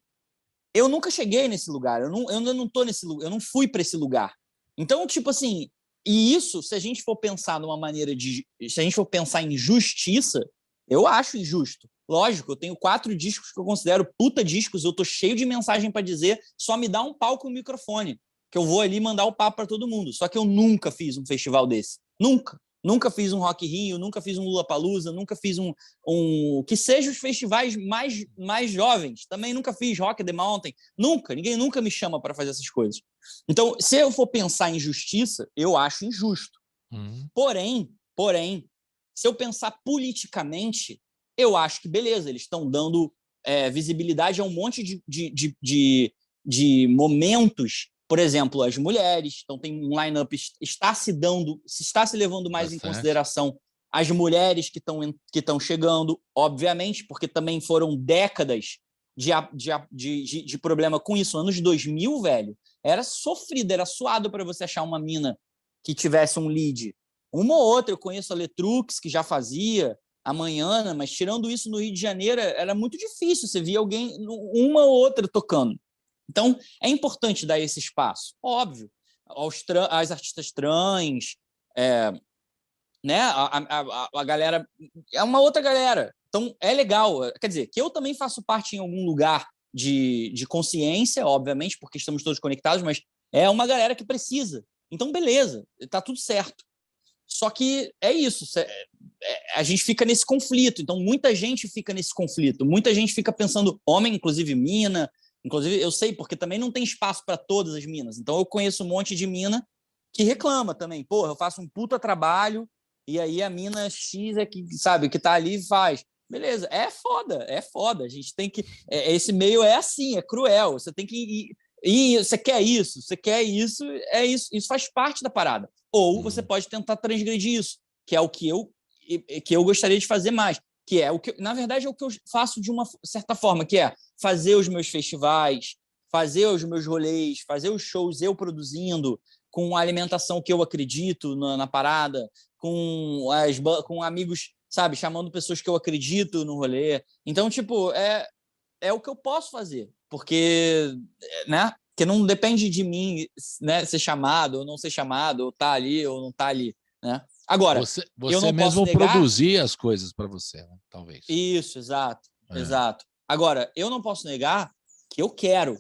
Eu nunca cheguei nesse lugar. Eu não tô nesse lugar. Eu não fui para esse lugar. Então, tipo assim, e isso, se a gente for pensar numa maneira de... Se a gente for pensar em justiça, eu acho injusto. Lógico, eu tenho 4 discos que eu considero puta discos, eu tô cheio de mensagem para dizer, só me dá um palco e um microfone, que eu vou ali mandar o papo para todo mundo. Só que eu nunca fiz um festival desse. Nunca fiz um Rock in Rio, nunca fiz um Lollapalooza, nunca fiz um que seja os festivais mais jovens. Também nunca fiz Rock the Mountain. Ninguém nunca me chama para fazer essas coisas. Então, se eu for pensar em justiça, eu acho injusto. Porém, se eu pensar politicamente, eu acho que beleza, eles estão dando visibilidade a um monte de momentos. Por exemplo, as mulheres, então tem um line-up, está se levando mais em consideração as mulheres que estão chegando, obviamente, porque também foram décadas de problema com isso. Anos 2000, velho, era sofrido, era suado para você achar uma mina que tivesse um lead. Uma ou outra, eu conheço a Letrux, que já fazia, a Manhana, mas tirando isso no Rio de Janeiro, era muito difícil, você via alguém, uma ou outra tocando. Então, é importante dar esse espaço, óbvio, às artistas trans, né? A galera, é uma outra galera. Então, é legal. Quer dizer, que eu também faço parte em algum lugar de consciência, obviamente, porque estamos todos conectados, mas é uma galera que precisa. Então, beleza, tá tudo certo. Só que é isso, a gente fica nesse conflito. Então, muita gente fica nesse conflito. Muita gente fica pensando, homem, inclusive mina, inclusive eu sei, porque também não tem espaço para todas as minas. Então, eu conheço um monte de mina que reclama também. Porra, eu faço um puta trabalho e aí a mina X que, sabe, que tá ali e faz. Beleza, é foda. A gente tem que... esse meio é assim, é cruel. Você tem que ir... E você quer isso, é isso. Isso faz parte da parada. Ou você pode tentar transgredir isso, que é o que eu gostaria de fazer mais, que é o que, na verdade, é o que eu faço de uma certa forma, que é fazer os meus festivais, fazer os meus rolês, fazer os shows eu produzindo, com a alimentação que eu acredito na parada, com amigos, sabe, chamando pessoas que eu acredito no rolê. Então, tipo, é o que eu posso fazer, porque, né, que não depende de mim, né, ser chamado ou não ser chamado, ou tá ali ou não tá ali, né? Agora, você eu não mesmo posso negar... produzir as coisas para você, né? Talvez. Isso, exato. Agora, eu não posso negar que eu quero.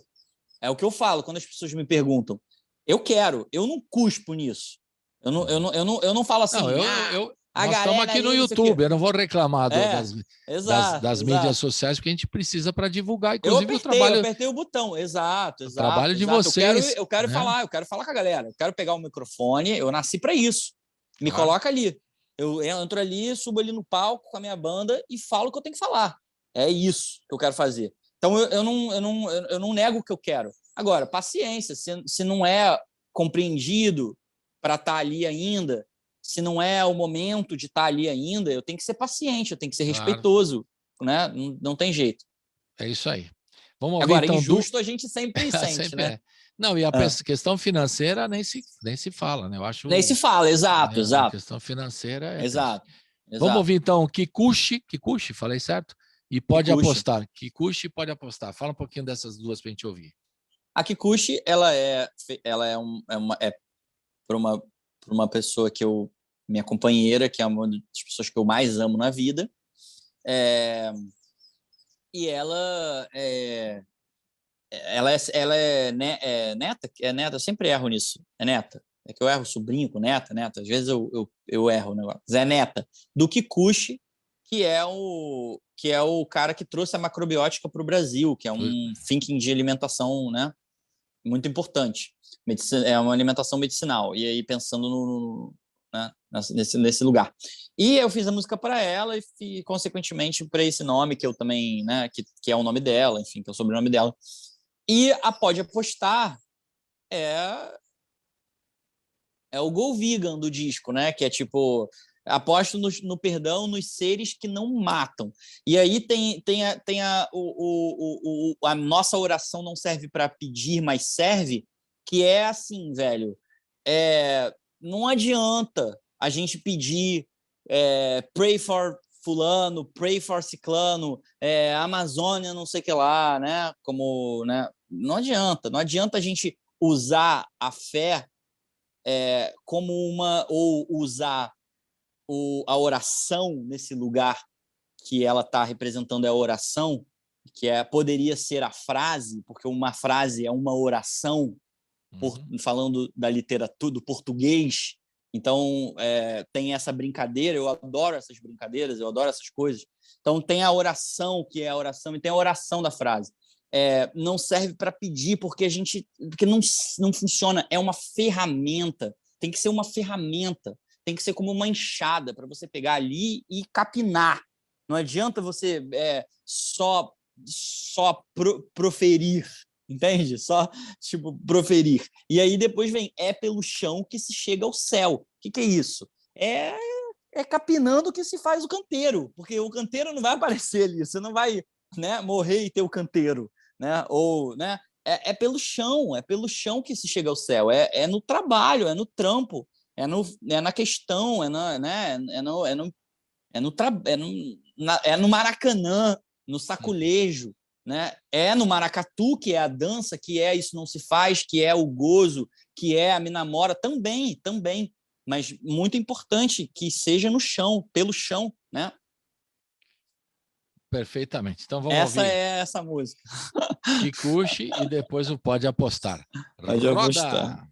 É o que eu falo quando as pessoas me perguntam. Eu quero, eu não cuspo nisso. Eu não falo assim... Nós estamos aqui no YouTube, eu não vou reclamar das mídias sociais, porque a gente precisa para divulgar, inclusive, o trabalho... Eu apertei o botão, exato. O trabalho de vocês. Eu quero falar com a galera, eu quero pegar o microfone, eu nasci para isso. Me coloca ali. Eu entro ali, subo ali no palco com a minha banda e falo o que eu tenho que falar. É isso que eu quero fazer. Então, eu não nego o que eu quero. Agora, paciência, se não é compreendido para estar ali ainda, se não é o momento de estar ali ainda, eu tenho que ser paciente, eu tenho que ser respeitoso, né? Não tem jeito. É isso aí. Vamos Agora, então, injusto a gente sempre sente, sempre né? é. Não, e a questão financeira nem se fala, né? Eu acho. Nem se fala, exato. A questão financeira é. Exato. Vamos ouvir então Kikuchi, falei certo? E pode apostar. Kikuchi pode apostar. Fala um pouquinho dessas duas para a gente ouvir. A Kikuchi, ela é para uma pessoa minha companheira, que é uma das pessoas que eu mais amo na vida. E ela é neta? É neta? Eu sempre erro nisso. É neta. É que eu erro sobrinho com neta. Às vezes eu erro o negócio. Mas é neta do Kikuchi, que é o cara que trouxe a macrobiótica para o Brasil, que é um thinking de alimentação, né, muito importante. É uma alimentação medicinal. E aí, pensando né, nesse lugar. E eu fiz a música para ela e, consequentemente, para esse nome que eu também, né, que é o nome dela, enfim, que é o sobrenome dela. E a Pode Apostar é o Go Vegan do disco, né? Que é tipo, aposto no perdão nos seres que não matam. E aí tem a nossa oração não serve para pedir, mas serve, que é assim, velho. Não adianta a gente pedir pray for fulano, pray for ciclano, Amazônia, não sei o que lá, né? Como, né? Não adianta a gente usar a fé como ou usar a oração nesse lugar que ela está representando a oração, que poderia ser a frase, porque uma frase é uma oração, falando da literatura, do português. Então, tem essa brincadeira, eu adoro essas brincadeiras, eu adoro essas coisas. Então, tem a oração, que é a oração, e tem a oração da frase. Não serve para pedir, porque não funciona, é uma ferramenta, tem que ser uma ferramenta, tem que ser como uma enxada para você pegar ali e capinar. Não adianta você só proferir, entende? Só, tipo, proferir. E aí depois vem, é pelo chão que se chega ao céu. O que é isso? É capinando que se faz o canteiro, porque o canteiro não vai aparecer ali, você não vai, né, morrer e ter o canteiro, né? Ou, né? É pelo chão que se chega ao céu, é no trabalho, é no trampo, é na questão, é no Maracanã, no saculejo, né? É no maracatu, que é a dança, que é isso não se faz, que é o gozo, que é a minamora, também, mas muito importante que seja no chão, pelo chão, né? Perfeitamente. Então vamos ouvir. Essa música. Kikuchi e depois o Pode Apostar. Pode apostar.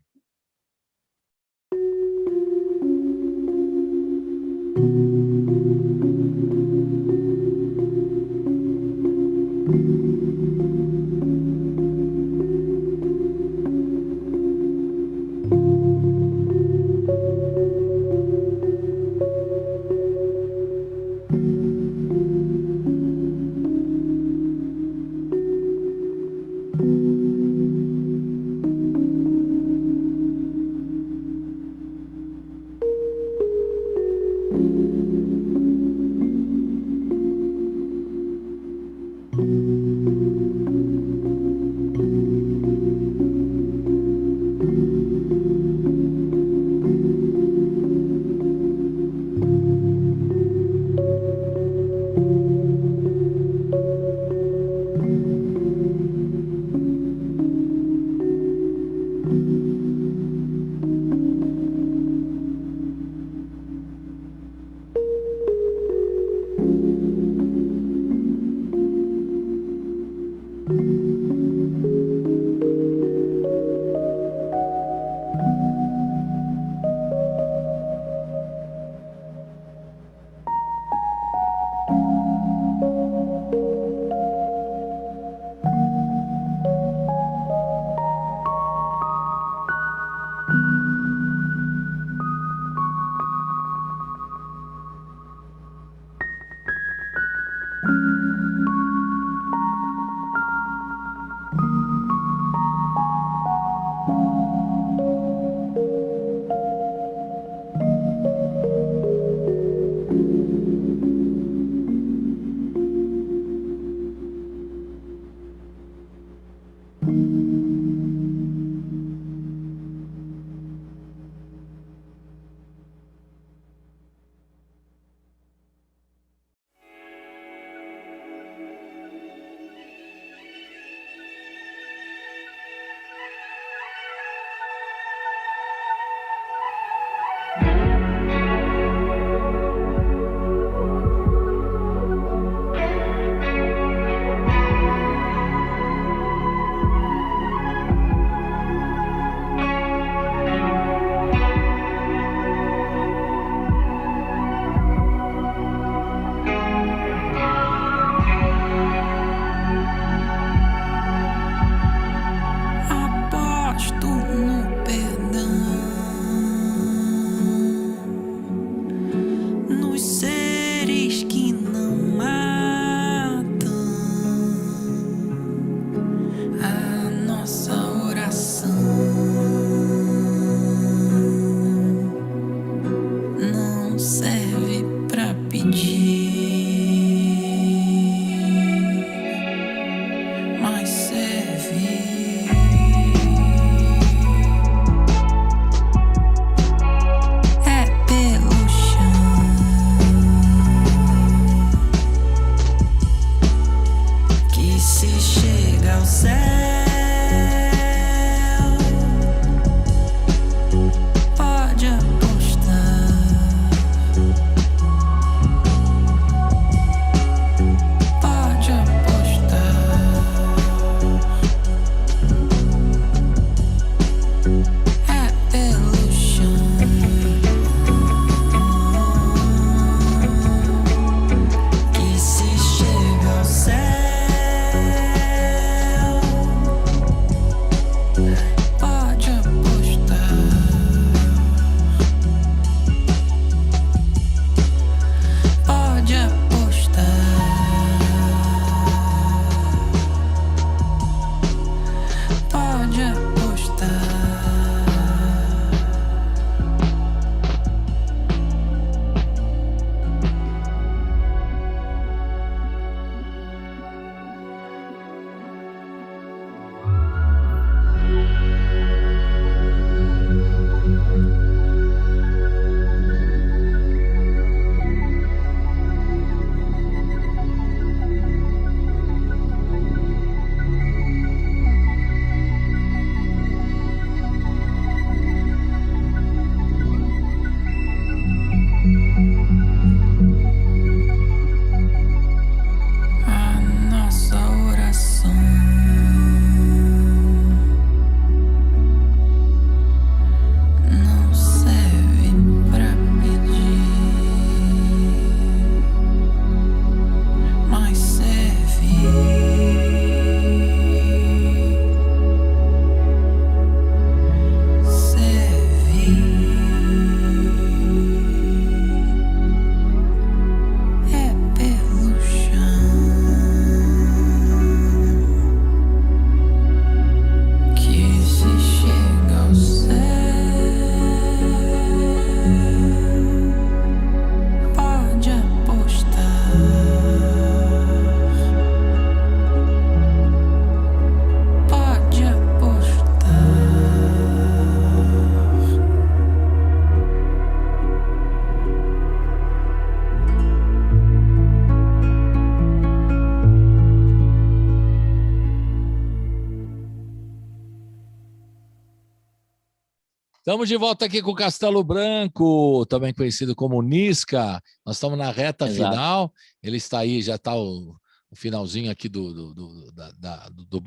Estamos de volta aqui com o Castelo Branco, também conhecido como Niska. Nós estamos na reta final. Ele está aí, já está o finalzinho aqui do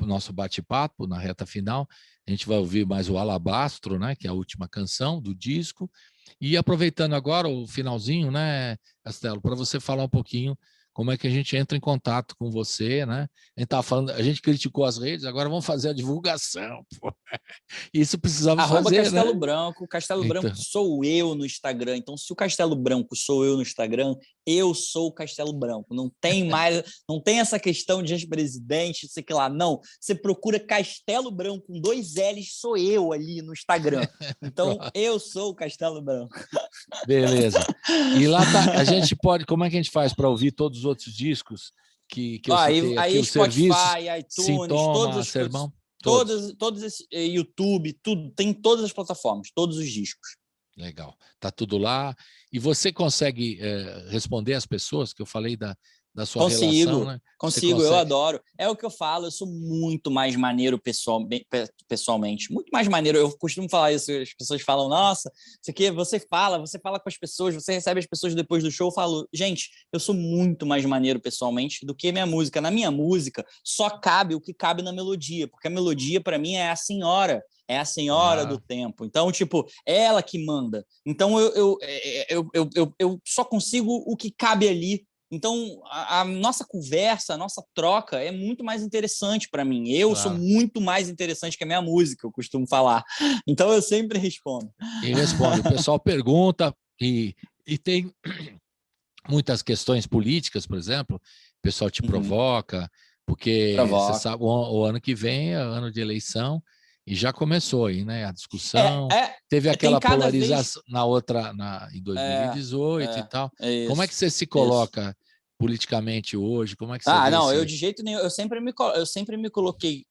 nosso bate-papo, na reta final. A gente vai ouvir mais o Alabastro, né, que é a última canção do disco. E aproveitando agora o finalzinho, né, Castelo, para você falar um pouquinho como é que a gente entra em contato com você, né? A gente tava falando, a gente criticou as redes, agora vamos fazer a divulgação. Pô. Isso precisamos fazer, Castelo né? Branco. Castelo Então. Branco sou eu no Instagram. Então, se o Castelo Branco sou eu no Instagram, eu sou o Castelo Branco. Não tem mais, não tem essa questão de ex-presidente, sei que lá. Não, você procura Castelo Branco com 2 L's, sou eu ali no Instagram. Então, eu sou o Castelo Branco. Beleza. E lá tá, a gente pode, como é que a gente faz para ouvir todos os outros discos que eu citei aqui, aí os Spotify, serviços, iTunes, Sintoma, Sermão, todos esse, YouTube, tudo, tem todas as plataformas, todos os discos. Legal, tá tudo lá. E você consegue responder às pessoas que eu falei da sua relação, né? Consigo, eu adoro. É o que eu falo, eu sou muito mais maneiro pessoalmente. Muito mais maneiro. Eu costumo falar isso, as pessoas falam, nossa, isso aqui você fala com as pessoas, você recebe as pessoas depois do show. Eu falo, gente, eu sou muito mais maneiro pessoalmente do que minha música. Na minha música, só cabe o que cabe na melodia, porque a melodia, para mim, é a senhora. É a senhora do tempo. Então, tipo, é ela que manda. Então, eu só consigo o que cabe ali. Então, a nossa conversa, a nossa troca é muito mais interessante para mim. Eu sou muito mais interessante que a minha música, eu costumo falar. Então, eu sempre respondo. E responde. O pessoal pergunta e tem muitas questões políticas, por exemplo. O pessoal te provoca, porque você sabe, o ano que vem é ano de eleição e já começou aí, né? A discussão. Teve aquela polarização em 2018 e tal. Como é que você se coloca politicamente hoje? Como é que você vê não, eu de jeito nenhum, eu sempre me coloquei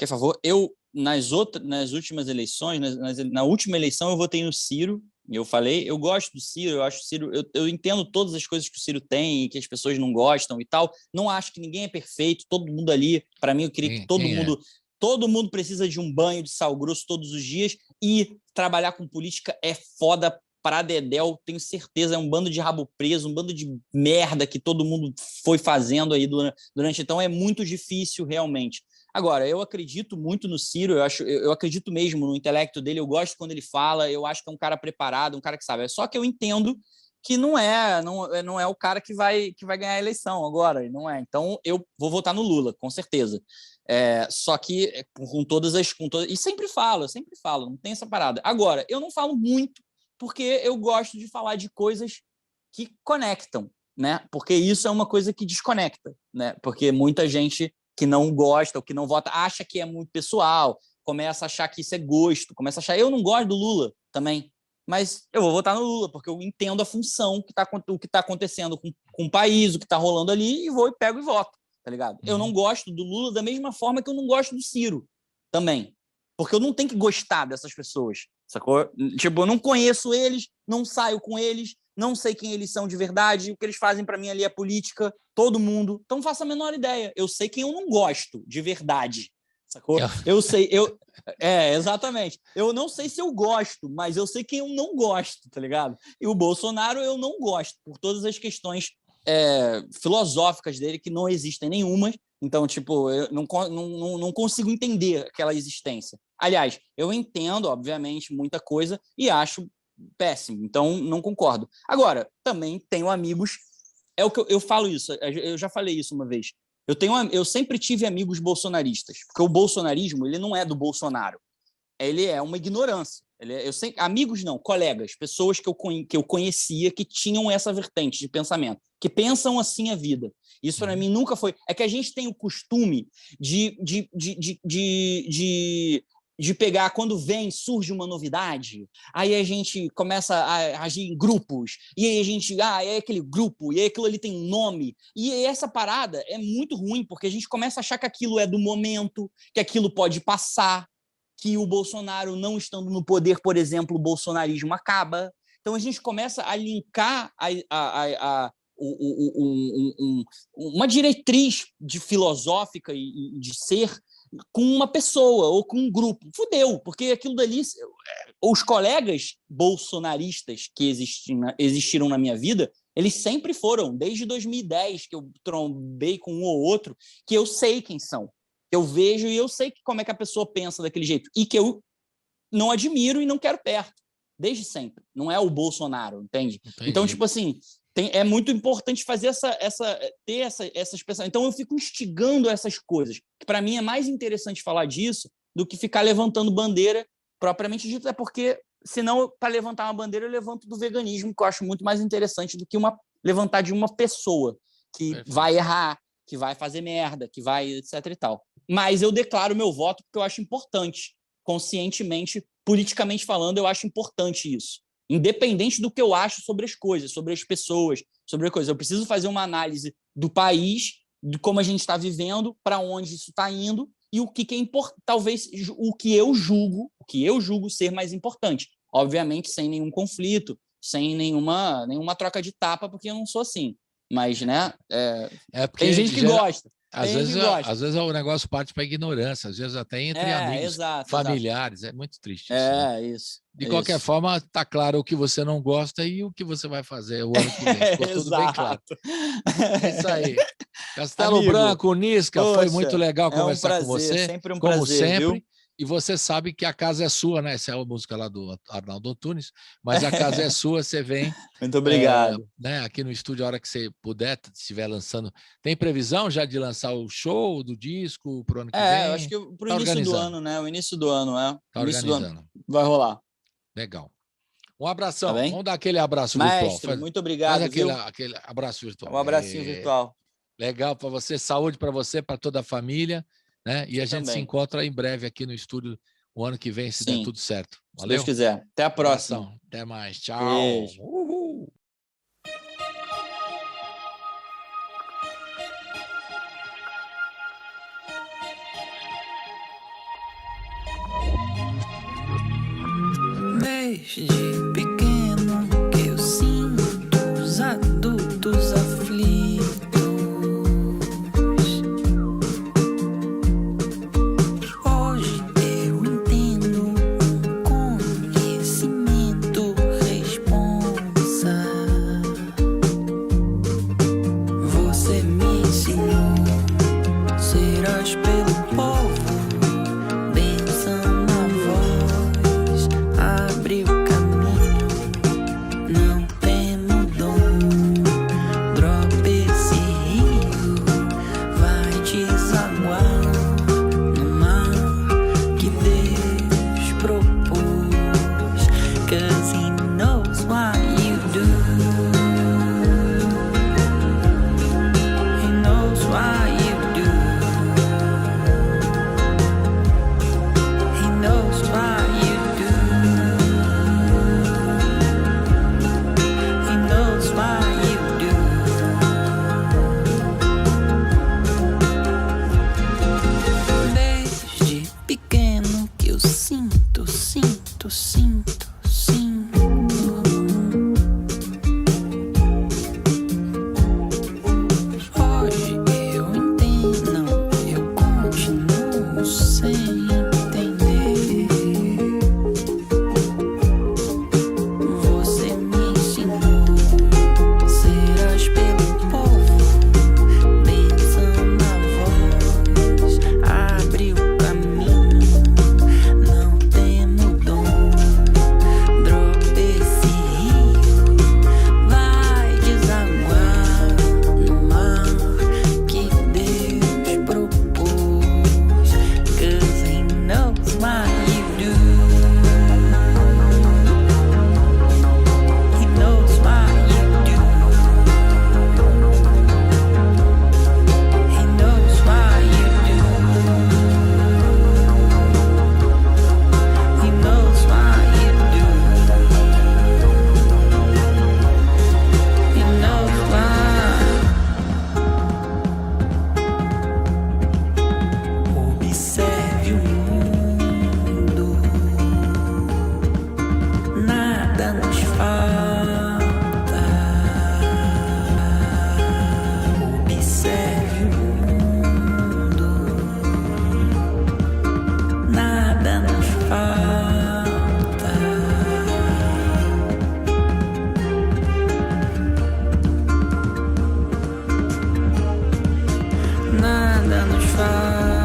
a favor. Eu nas últimas eleições, na última eleição eu votei no Ciro. Eu falei, eu gosto do Ciro, eu acho o Ciro, eu entendo todas as coisas que o Ciro tem e que as pessoas não gostam e tal. Não acho que ninguém é perfeito, todo mundo ali, para mim eu queria que todo mundo precisa de um banho de sal grosso todos os dias, e trabalhar com política é foda para dedéu, tenho certeza, é um bando de rabo preso, um bando de merda que todo mundo foi fazendo aí durante, então é muito difícil realmente. Agora, eu acredito muito no Ciro, eu acredito mesmo no intelecto dele, eu gosto quando ele fala, eu acho que é um cara preparado, um cara que sabe, só que eu entendo que não é o cara que vai ganhar a eleição agora, não é. Então, eu vou votar no Lula, com certeza. Só que e sempre falo, não tem essa parada. Agora, eu não falo muito, porque eu gosto de falar de coisas que conectam, né? Porque isso é uma coisa que desconecta, né? Porque muita gente que não gosta ou que não vota acha que é muito pessoal, começa a achar que isso é gosto, começa a achar, eu não gosto do Lula também, mas eu vou votar no Lula, porque eu entendo a função, o que está acontecendo com o país, o que está rolando ali, e vou e pego e voto, tá ligado? Eu não gosto do Lula da mesma forma que eu não gosto do Ciro também, porque eu não tenho que gostar dessas pessoas, sacou? Tipo, eu não conheço eles, não saio com eles, não sei quem eles são de verdade, o que eles fazem para mim ali é política, todo mundo, então não faço a menor ideia. Eu sei quem eu não gosto de verdade, sacou? Eu sei, exatamente. Eu não sei se eu gosto, mas eu sei quem eu não gosto, tá ligado? E o Bolsonaro eu não gosto, por todas as questões filosóficas dele, que não existem nenhuma. Então, tipo, eu não consigo entender aquela existência. Aliás, eu entendo, obviamente, muita coisa e acho péssimo, então não concordo. Agora, também tenho amigos, é o que eu falo isso, eu já falei isso uma vez, eu sempre tive amigos bolsonaristas, porque o bolsonarismo, ele não é do Bolsonaro, ele é uma ignorância, amigos não, colegas, pessoas que eu conhecia que tinham essa vertente de pensamento, que pensam assim a vida. Isso para mim nunca foi, é que a gente tem o costume de pegar, quando surge uma novidade, aí a gente começa a agir em grupos, e aí a gente, é aquele grupo, e aí aquilo ali tem um nome, e essa parada é muito ruim, porque a gente começa a achar que aquilo é do momento, que aquilo pode passar, que o Bolsonaro não estando no poder, por exemplo, o bolsonarismo acaba. Então a gente começa a linkar uma diretriz filosófica e de ser com uma pessoa ou com um grupo. Fudeu, porque aquilo dali, os colegas bolsonaristas que existiram na minha vida, eles sempre foram, desde 2010, que eu trombei com um ou outro, que eu sei quem são. Eu vejo e eu sei como é que a pessoa pensa daquele jeito. E que eu não admiro e não quero perto. Desde sempre. Não é o Bolsonaro, entende? Entendi. Então, tipo assim, é muito importante fazer ter essas pessoas. Então, eu fico instigando essas coisas. Para mim, é mais interessante falar disso do que ficar levantando bandeira propriamente dito. É porque, senão, para levantar uma bandeira, eu levanto do veganismo, que eu acho muito mais interessante do que levantar de uma pessoa que vai errar, que vai fazer merda, que vai etc e tal. Mas eu declaro meu voto porque eu acho importante, conscientemente, politicamente falando, eu acho importante isso. Independente do que eu acho sobre as coisas, sobre as pessoas, sobre as coisas. Eu preciso fazer uma análise do país, de como a gente está vivendo, para onde isso está indo e o que é importante, talvez o que eu julgo ser mais importante. Obviamente, sem nenhum conflito, sem nenhuma troca de tapa, porque eu não sou assim. Mas, né, tem gente que gosta. Às vezes o negócio parte para ignorância, às vezes até entre amigos, familiares. É muito triste isso. Né? Isso. De qualquer forma, está claro o que você não gosta e o que você vai fazer o ano que vem. Ficou tudo bem claro. É isso aí. Castelo Amigo, Branco, Nisca, foi muito legal conversar com você. Sempre um como prazer, sempre. Viu? E você sabe que a casa é sua, né? Essa é a música lá do Arnaldo Antunes, mas a casa é sua, você vem. Muito obrigado. Né, aqui no estúdio, a hora que você puder, estiver lançando. Tem previsão já de lançar o show do disco pro ano que vem? Eu acho que pro início do ano, né? O início do ano, Tá organizando. Vai rolar. Legal. Um abração. Tá bem? Vamos dar aquele abraço Mestre, virtual. muito obrigado. Aquele abraço virtual. Um abracinho virtual. Legal para você, saúde para você, para toda a família, né? E a gente se encontra em breve aqui no estúdio o ano que vem, se der tudo certo. Valeu? Se Deus quiser. Até a próxima. Abração. Até mais. Tchau. Beijo. Uhul. Desde pequeno que eu sinto os adultos aflitos. Hoje eu entendo um conhecimento responsa. Você me ensinou, serás pelo povo. Abre o caminho, não temo dom. Dropa esse rio, vai desaguar no mar que Deus propôs. 'Cause he knows what you do. He knows what you do. nos faz.